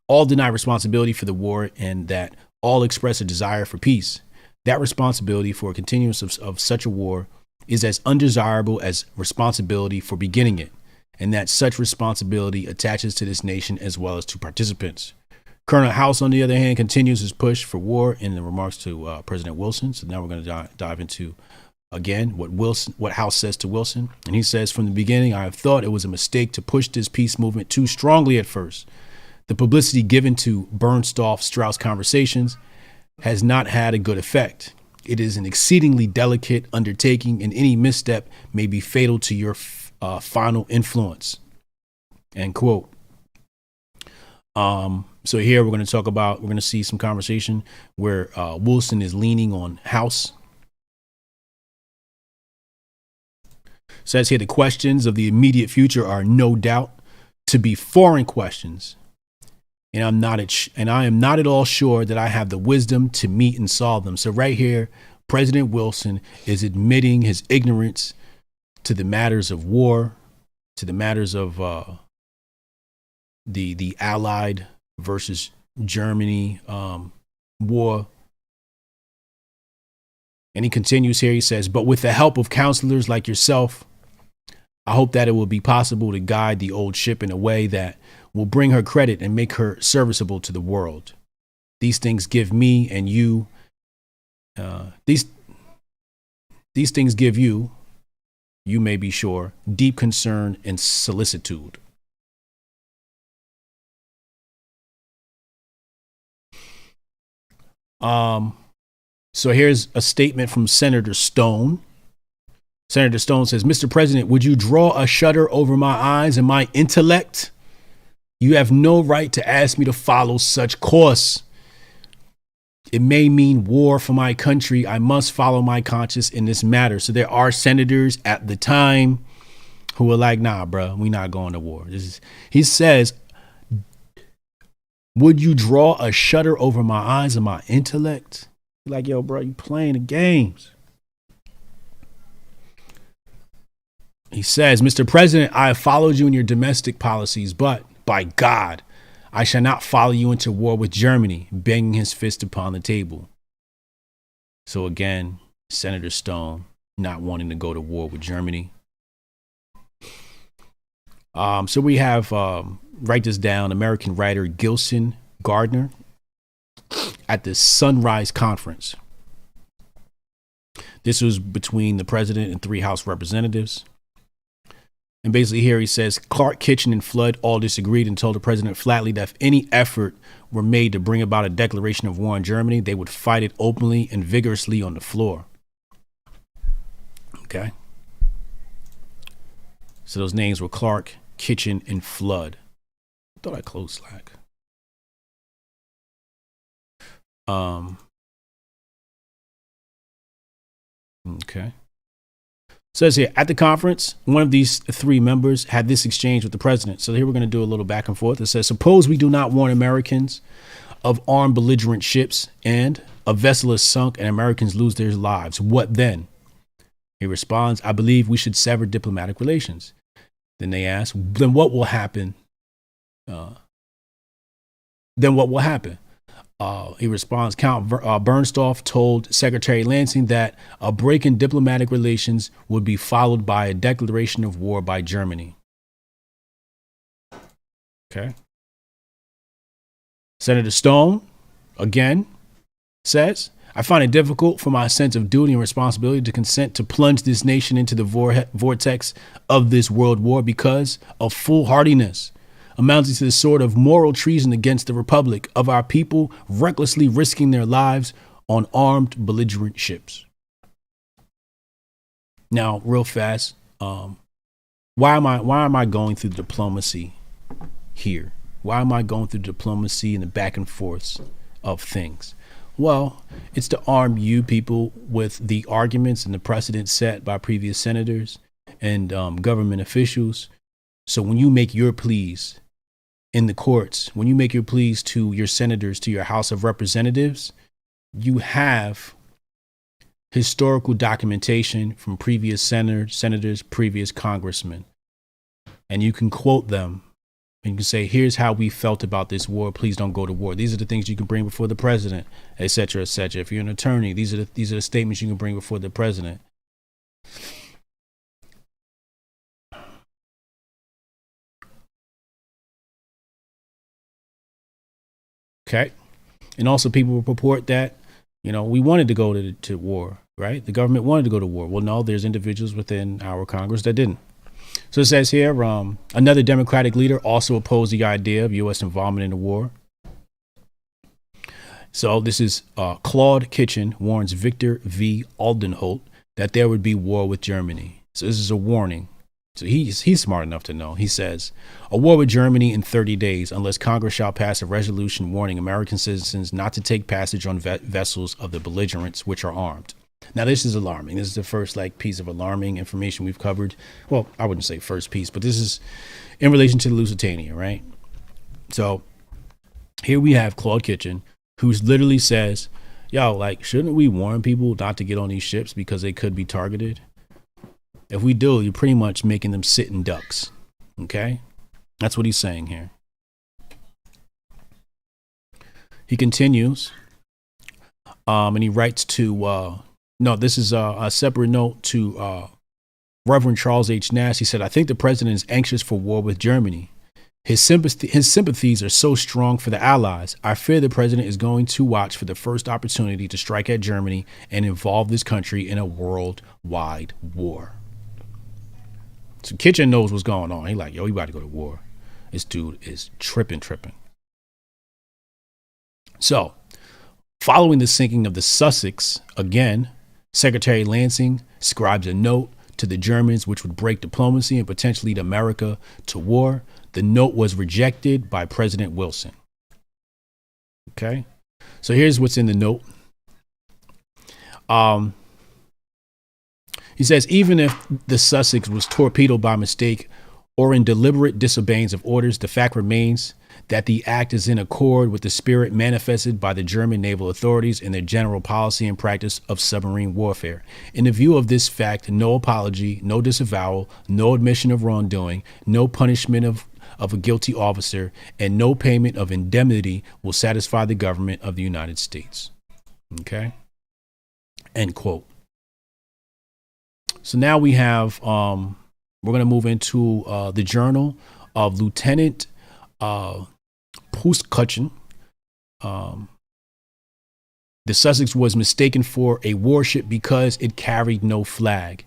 All deny responsibility for the war and that all express a desire for peace. That responsibility for a continuance of such a war is as undesirable as responsibility for beginning it, and that such responsibility attaches to this nation as well as to participants. Colonel House, on the other hand, continues his push for war in the remarks to President Wilson. So now we're going to dive into again what House says to Wilson. And he says, from the beginning, I have thought it was a mistake to push this peace movement too strongly at first. The publicity given to Bernstoff-Strauss conversations has not had a good effect. It is an exceedingly delicate undertaking, and any misstep may be fatal to your final influence. End quote. So here we're going to see some conversation where Wilson is leaning on House. Says here the questions of the immediate future are no doubt to be foreign questions, and I am not at all sure that I have the wisdom to meet and solve them. So right here, President Wilson is admitting his ignorance to the matters of war, to the matters of the Allied versus Germany war. And he continues here. He says, but with the help of counselors like yourself, I hope that it will be possible to guide the old ship in a way that will bring her credit and make her serviceable to the world. These things give me and you, these things give you, you may be sure, deep concern and solicitude. So here's a statement from Senator Stone. Senator Stone says, Mr. President, would you draw a shutter over my eyes and my intellect? You have no right to ask me to follow such course. It may mean war for my country. I must follow my conscience in this matter. So there are senators at the time who were like, nah, bro, we're not going to war. He says, would you draw a shutter over my eyes and my intellect? Like, yo, bro, you playing the games. He says, Mr. President, I have followed you in your domestic policies, but by God, I shall not follow you into war with Germany, banging his fist upon the table. So again, Senator Stone not wanting to go to war with Germany. So we have, write this down, American writer Gilson Gardner at the Sunrise Conference. This was between the president and 3 House representatives. And basically here he says Clark, Kitchen, and Flood all disagreed and told the president flatly that if any effort were made to bring about a declaration of war on Germany, they would fight it openly and vigorously on the floor. Okay. So those names were Clark, Kitchen, and Flood. I thought I closed Slack. Okay. Says here, at the conference, one of these 3 members had this exchange with the president. So here we're going to do a little back and forth. It says, suppose we do not warn Americans of armed belligerent ships and a vessel is sunk and Americans lose their lives. What then? He responds, I believe we should sever diplomatic relations. Then they ask, then what will happen? He responds, Count Bernstorff told Secretary Lansing that a break in diplomatic relations would be followed by a declaration of war by Germany. Okay. Senator Stone, again, says, I find it difficult for my sense of duty and responsibility to consent to plunge this nation into the vortex of this world war because of foolhardiness, amounting to the sort of moral treason against the republic of our people recklessly risking their lives on armed belligerent ships. Now, real fast, why am I going through diplomacy here? Why am I going through diplomacy and the back and forths of things? Well, it's to arm you people with the arguments and the precedents set by previous senators and government officials. So when you make your pleas in the courts, when you make your pleas to your senators, to your House of Representatives, you have historical documentation from previous senators, previous congressmen, and you can quote them and you can say, here's how we felt about this war. Please don't go to war. These are the things you can bring before the president, et cetera, et cetera. If you're an attorney, these are the statements you can bring before the president. Okay. And also people will purport that, we wanted to go to war, right? The government wanted to go to war. Well, no, there's individuals within our Congress that didn't. So it says here, another Democratic leader also opposed the idea of U.S. involvement in the war. So this is Claude Kitchen warns Victor V. Aldenholt that there would be war with Germany. So this is a warning. So he's smart enough to know. He says, a war with Germany in 30 days, unless Congress shall pass a resolution warning American citizens not to take passage on vessels of the belligerents which are armed. Now, this is alarming. This is the first piece of alarming information we've covered. Well, I wouldn't say first piece, but this is in relation to the Lusitania, right? So here we have Claude Kitchen, who literally says, shouldn't we warn people not to get on these ships because they could be targeted? If we do, you're pretty much making them sitting ducks. Okay? That's what he's saying here. He continues, and he writes to, this is a separate note to Reverend Charles H. Nash. He said, I think the president is anxious for war with Germany. His sympathies are so strong for the Allies. I fear the president is going to watch for the first opportunity to strike at Germany and involve this country in a worldwide war. So Kitchen knows what's going on. He we about to go to war. This dude is tripping. So, following the sinking of the Sussex, again, Secretary Lansing scribes a note to the Germans which would break diplomacy and potentially lead America to war. The note was rejected by President Wilson. Okay, so here's what's in the note. He says, even if the Sussex was torpedoed by mistake or in deliberate disobeying of orders, the fact remains that the act is in accord with the spirit manifested by the German naval authorities in their general policy and practice of submarine warfare. In the view of this fact, no apology, no disavowal, no admission of wrongdoing, no punishment of a guilty officer, and no payment of indemnity will satisfy the government of the United States. Okay. End quote. So now we have, we're going to move into the journal of Lieutenant Pustkutchen, The Sussex was mistaken for a warship because it carried no flag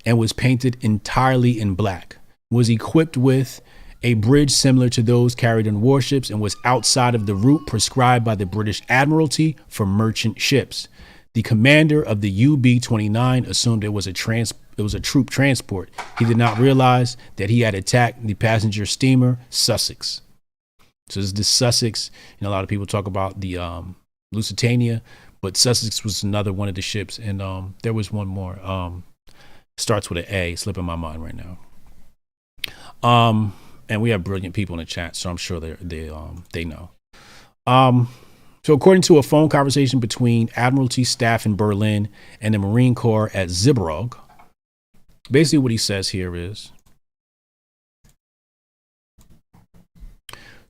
and was painted entirely in black, was equipped with a bridge similar to those carried in warships, and was outside of the route prescribed by the British Admiralty for merchant ships. The commander of the UB-29 assumed it was a troop transport. He did not realize that he had attacked the passenger steamer Sussex. So this is the Sussex. A lot of people talk about the Lusitania, but Sussex was another one of the ships, and there was one more. Starts with an A, slipping my mind right now. And we have brilliant people in the chat, so I'm sure they know. So according to a phone conversation between Admiralty staff in Berlin and the Marine Corps at Zeebrugge, basically what he says here is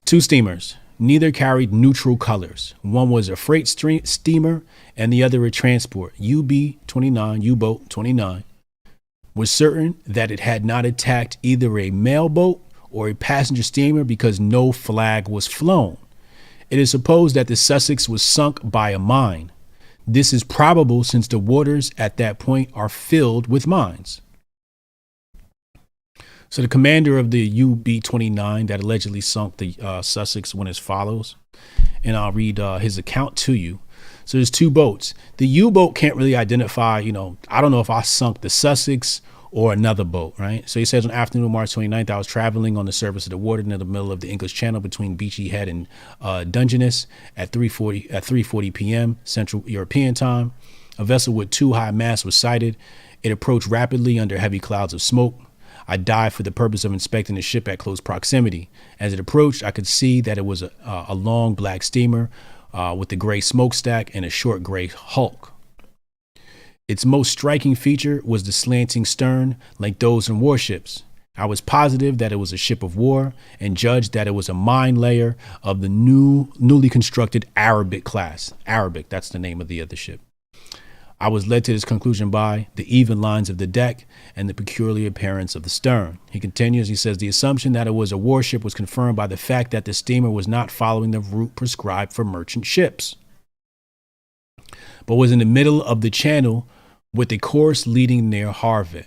2 steamers. Neither carried neutral colors. One was a freight steamer and the other a transport. UB-29, U-boat 29, was certain that it had not attacked either a mail boat or a passenger steamer because no flag was flown. It is supposed that the Sussex was sunk by a mine. This is probable since the waters at that point are filled with mines. So the commander of the UB-29 that allegedly sunk the Sussex went as follows, and I'll read his account to you. So there's 2 boats. The U-boat can't really identify, I don't know if I sunk the Sussex or another boat, right? So he says on afternoon of March 29th, I was traveling on the surface of the water near the middle of the English Channel between Beachy Head and Dungeness at 3:40 p.m. Central European time. A vessel with 2 high masts was sighted. It approached rapidly under heavy clouds of smoke. I dived for the purpose of inspecting the ship at close proximity. As it approached, I could see that it was a long black steamer with a gray smokestack and a short gray hulk. Its most striking feature was the slanting stern, like those in warships. I was positive that it was a ship of war and judged that it was a mine layer of the newly constructed Arabic class. Arabic, that's the name of the other ship. I was led to this conclusion by the even lines of the deck and the peculiar appearance of the stern. He continues, he says, the assumption that it was a warship was confirmed by the fact that the steamer was not following the route prescribed for merchant ships, but was in the middle of the channel with a course leading near Havre.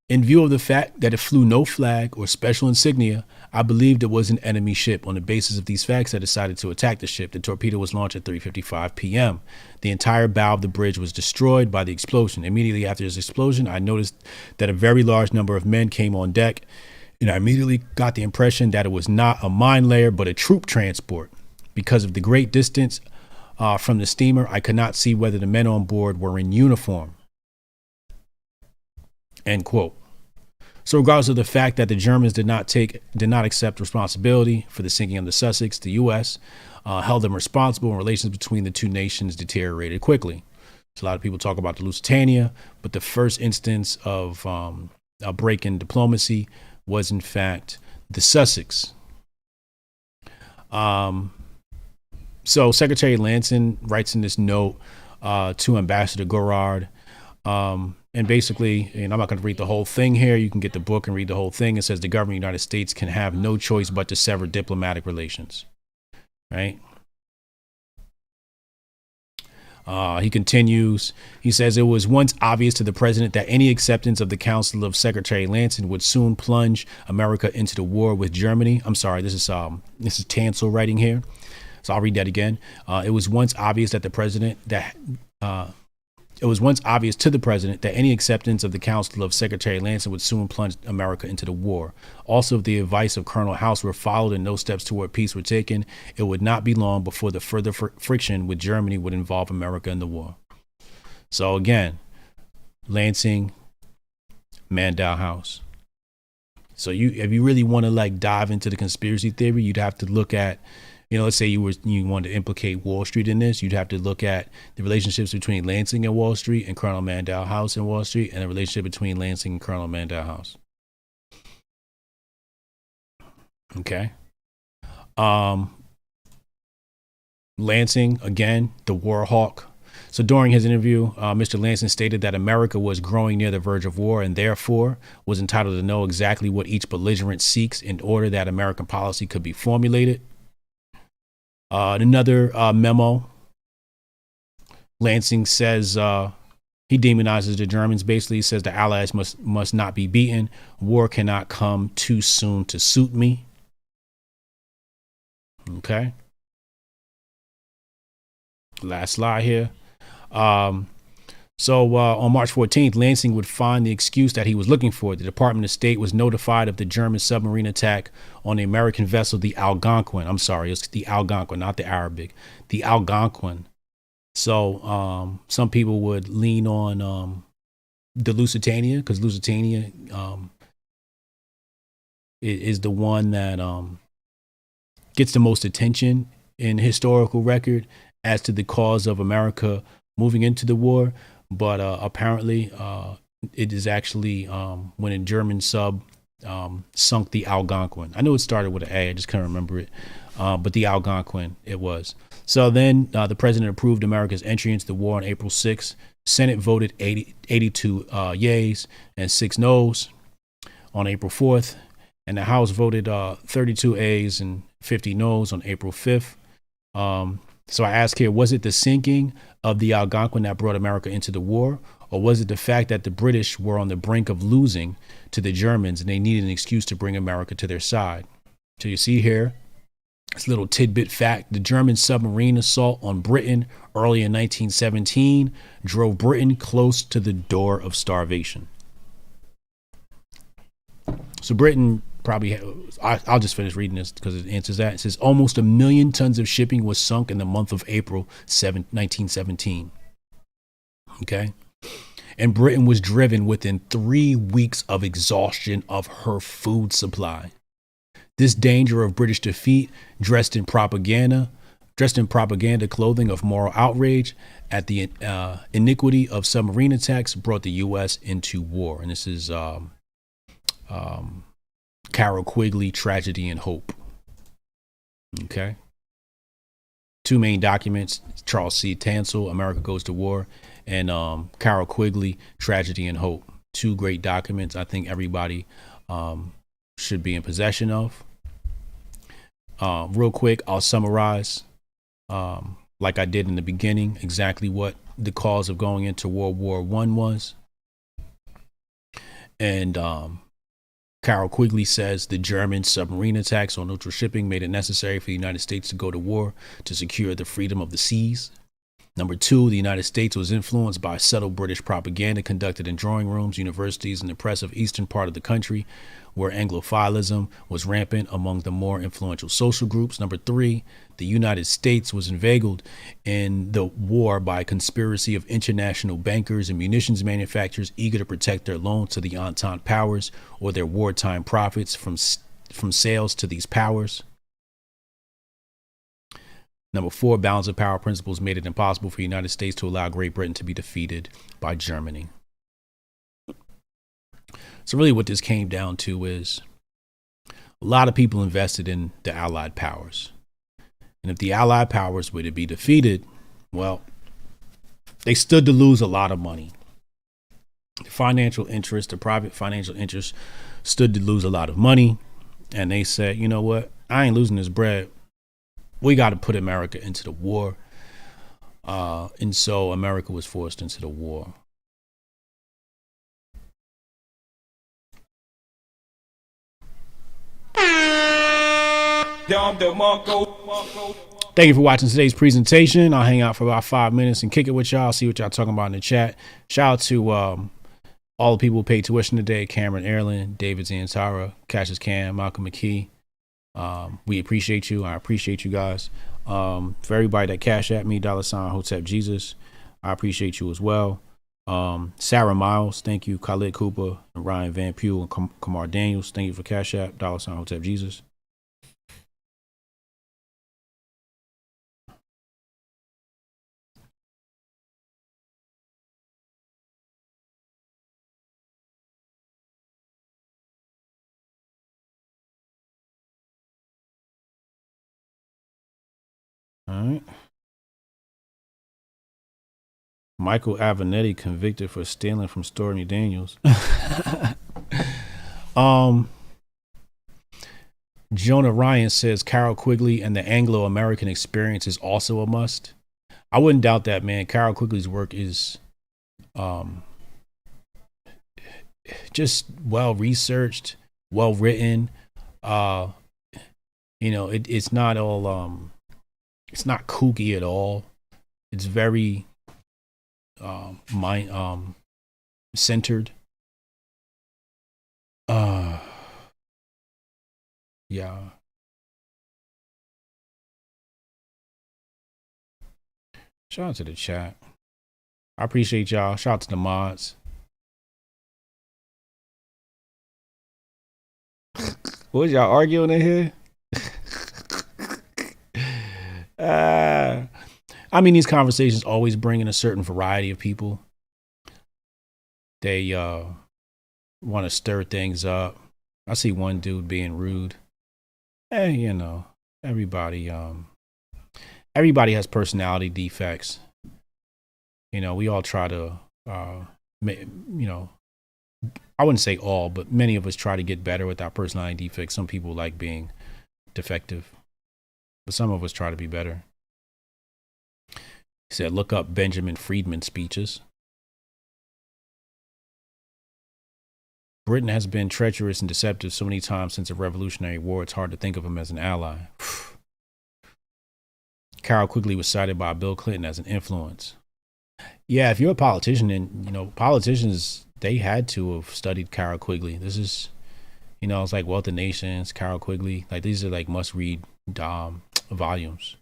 In view of the fact that it flew no flag or special insignia, I believed it was an enemy ship. On the basis of these facts, I decided to attack the ship. The torpedo was launched at 3:55 p.m. The entire bow of the bridge was destroyed by the explosion. Immediately after this explosion, I noticed that a very large number of men came on deck, and I immediately got the impression that it was not a mine layer, but a troop transport. Because of the great distance from the steamer, I could not see whether the men on board were in uniform. End quote. So regardless of the fact that the Germans did not accept responsibility for the sinking of the Sussex, the U.S. Held them responsible, and relations between the 2 nations deteriorated quickly. So a lot of people talk about the Lusitania, but the first instance of a break in diplomacy was in fact the Sussex. So Secretary Lansing writes in this note to Ambassador Gorard, and basically, and I'm not going to read the whole thing here. You can get the book and read the whole thing. It says the government of the United States can have no choice but to sever diplomatic relations. Right. He continues. He says it was once obvious to the president that any acceptance of the counsel of Secretary Lansing would soon plunge America into the war with Germany. I'm sorry. This is Tansel writing here. So I'll read that again. It was once obvious to the president that any acceptance of the counsel of Secretary Lansing would soon plunge America into the war. Also, if the advice of Colonel House were followed and no steps toward peace were taken, it would not be long before the further friction with Germany would involve America in the war. So again, Lansing, Mandow House. So if you really want to dive into the conspiracy theory, you'd have to look at, let's say you wanted to implicate Wall Street in this, you'd have to look at the relationships between Lansing and Wall Street and Colonel Mandow House and Wall Street, and the relationship between Lansing and Colonel Mandow House. Okay. Lansing, again, the war hawk. So during his interview, Mr. Lansing stated that America was growing near the verge of war and therefore was entitled to know exactly what each belligerent seeks in order that American policy could be formulated. Another memo, Lansing says he demonizes the Germans. Basically, he says the Allies must not be beaten. War cannot come too soon to suit me. Okay. Last slide here. So on March 14th, Lansing would find the excuse that he was looking for. The Department of State was notified of the German submarine attack on the American vessel, the Algonquin. I'm sorry, it's the Algonquin, not the Arabic. The Algonquin. So some people would lean on the Lusitania, because Lusitania is the one that gets the most attention in historical record as to the cause of America moving into the war. But apparently it is actually when a German sub sunk the Algonquin. I know it started with an A, I just can't remember it. But the Algonquin it was. So then the president approved America's entry into the war on April 6th. Senate voted 82 yays and 6 noes on April 4th. And the House voted 32 A's and 50 noes on April 5th. So I ask here, was it the sinking of the Algonquin that brought America into the war? Or was it the fact that the British were on the brink of losing to the Germans and they needed an excuse to bring America to their side? So you see here, this little tidbit fact, the German submarine assault on Britain early in 1917 drove Britain close to the door of starvation. So Britain probably, I'll just finish reading this because it answers that. It says almost 1 million tons of shipping was sunk in the month of April 1917. Okay. And Britain was driven within 3 weeks of exhaustion of her food supply. This danger of British defeat, dressed in propaganda clothing of moral outrage at the iniquity of submarine attacks, brought the U.S. into war. And this is Carol Quigley, Tragedy and Hope. Okay. 2 main documents, Charles C. Tansel, America Goes to War, and Carol Quigley, Tragedy and Hope. 2 great documents I think everybody should be in possession of. Real quick, I'll summarize, like I did in the beginning, exactly what the cause of going into World War I was. And Carol Quigley says the German submarine attacks on neutral shipping made it necessary for the United States to go to war to secure the freedom of the seas. Number 2, the United States was influenced by subtle British propaganda conducted in drawing rooms, universities, and the press of eastern part of the country, where Anglophilism was rampant among the more influential social groups. Number 3, the United States was inveigled in the war by a conspiracy of international bankers and munitions manufacturers eager to protect their loans to the Entente powers or their wartime profits from sales to these powers. Number 4, balance of power principles made it impossible for the United States to allow Great Britain to be defeated by Germany. So really what this came down to is a lot of people invested in the Allied powers. And if the Allied powers were to be defeated, well, they stood to lose a lot of money. The private financial interest stood to lose a lot of money. And they said, you know what? I ain't losing this bread. We got to put America into the war. And so America was forced into the war. Thank you for watching today's presentation. I'll hang out for about 5 minutes and kick it with y'all, see what y'all talking about in the chat. Shout out to all the people who paid tuition today: Cameron Erlin, David Zantara, Cassius Cam, Malcolm McKee. We appreciate you. I appreciate you guys. For everybody that cash at me, $ Hotep Jesus, I appreciate you as well. Sarah Miles, thank you. Khalid Cooper and Ryan Van Pue and Kamar Daniels, thank you for cash app, $ Hotep Jesus. All right. Michael Avenatti convicted for stealing from Stormy Daniels. Jonah Ryan says Carol Quigley and the Anglo-American experience is also a must. I wouldn't doubt that, man. Carol Quigley's work is just well researched, well written. It's not all it's not kooky at all. It's very mind centered. Yeah. Shout out to the chat. I appreciate y'all. Shout out to the mods. What was y'all arguing in here? I mean, these conversations always bring in a certain variety of people. They want to stir things up. I see one dude being rude. Hey, everybody has personality defects. We all try to, I wouldn't say all, but many of us try to get better with our personality defects. Some people like being defective, but some of us try to be better. He said, look up Benjamin Friedman speeches. Britain has been treacherous and deceptive so many times since the Revolutionary War, it's hard to think of him as an ally. Carol Quigley was cited by Bill Clinton as an influence. Yeah, if you're a politician, and politicians, they had to have studied Carol Quigley. This is, it's like Wealth of Nations, Carol Quigley. Like these are like must-read volumes.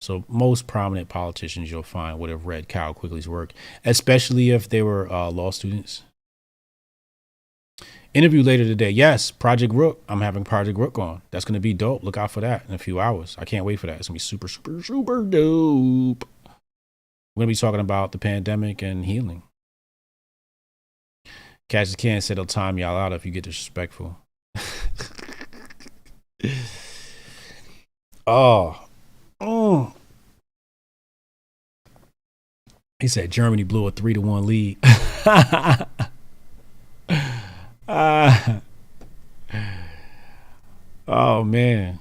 So most prominent politicians you'll find would have read Carol Quigley's work, especially if they were law students. Interview later today. Yes, Project Rook. I'm having Project Rook on. That's going to be dope. Look out for that in a few hours. I can't wait for that. It's going to be super, super, super dope. We're going to be talking about the pandemic and healing. Cassius Can said he'll time y'all out if you get disrespectful. Oh. He said Germany blew a 3-1 lead. Oh man.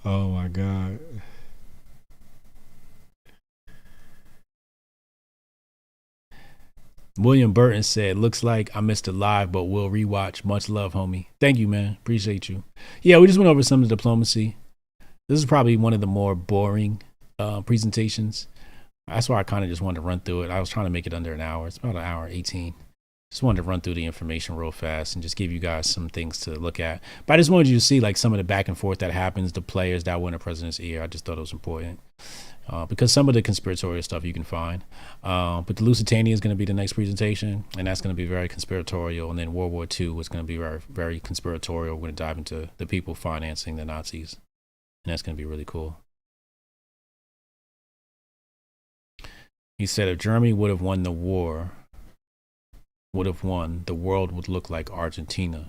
Oh my God. William Burton said, looks like I missed it live, but we'll rewatch. Much love, homie. Thank you, man. Appreciate you. Yeah, we just went over some of the diplomacy. This is probably one of the more boring presentations. That's why I kind of just wanted to run through it. I was trying to make it under an hour. It's about an hour 18. Just wanted to run through the information real fast and just give you guys some things to look at. But I just wanted you to see like some of the back and forth that happens, the players that were in the president's ear. I just thought it was important. Because some of the conspiratorial stuff you can find. But the Lusitania is going to be the next presentation, and that's going to be very conspiratorial. And then World War II is going to be very, very conspiratorial. We're going to dive into the people financing the Nazis, and that's going to be really cool. He said if Germany would have won the war, the world would look like Argentina.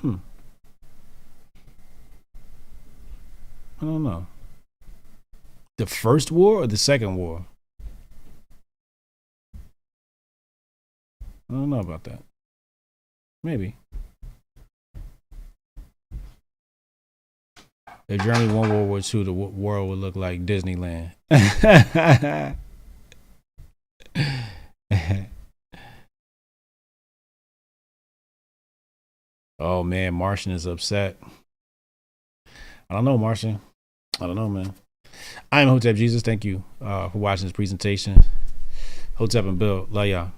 I don't know. The first war or the second war? I don't know about that. Maybe. If Germany won World War II, the world would look like Disneyland. Oh man, Martian is upset. I don't know, Martian. I don't know, man. I am Hotep Jesus. Thank you for watching this presentation. Hotep and Bill. Love y'all.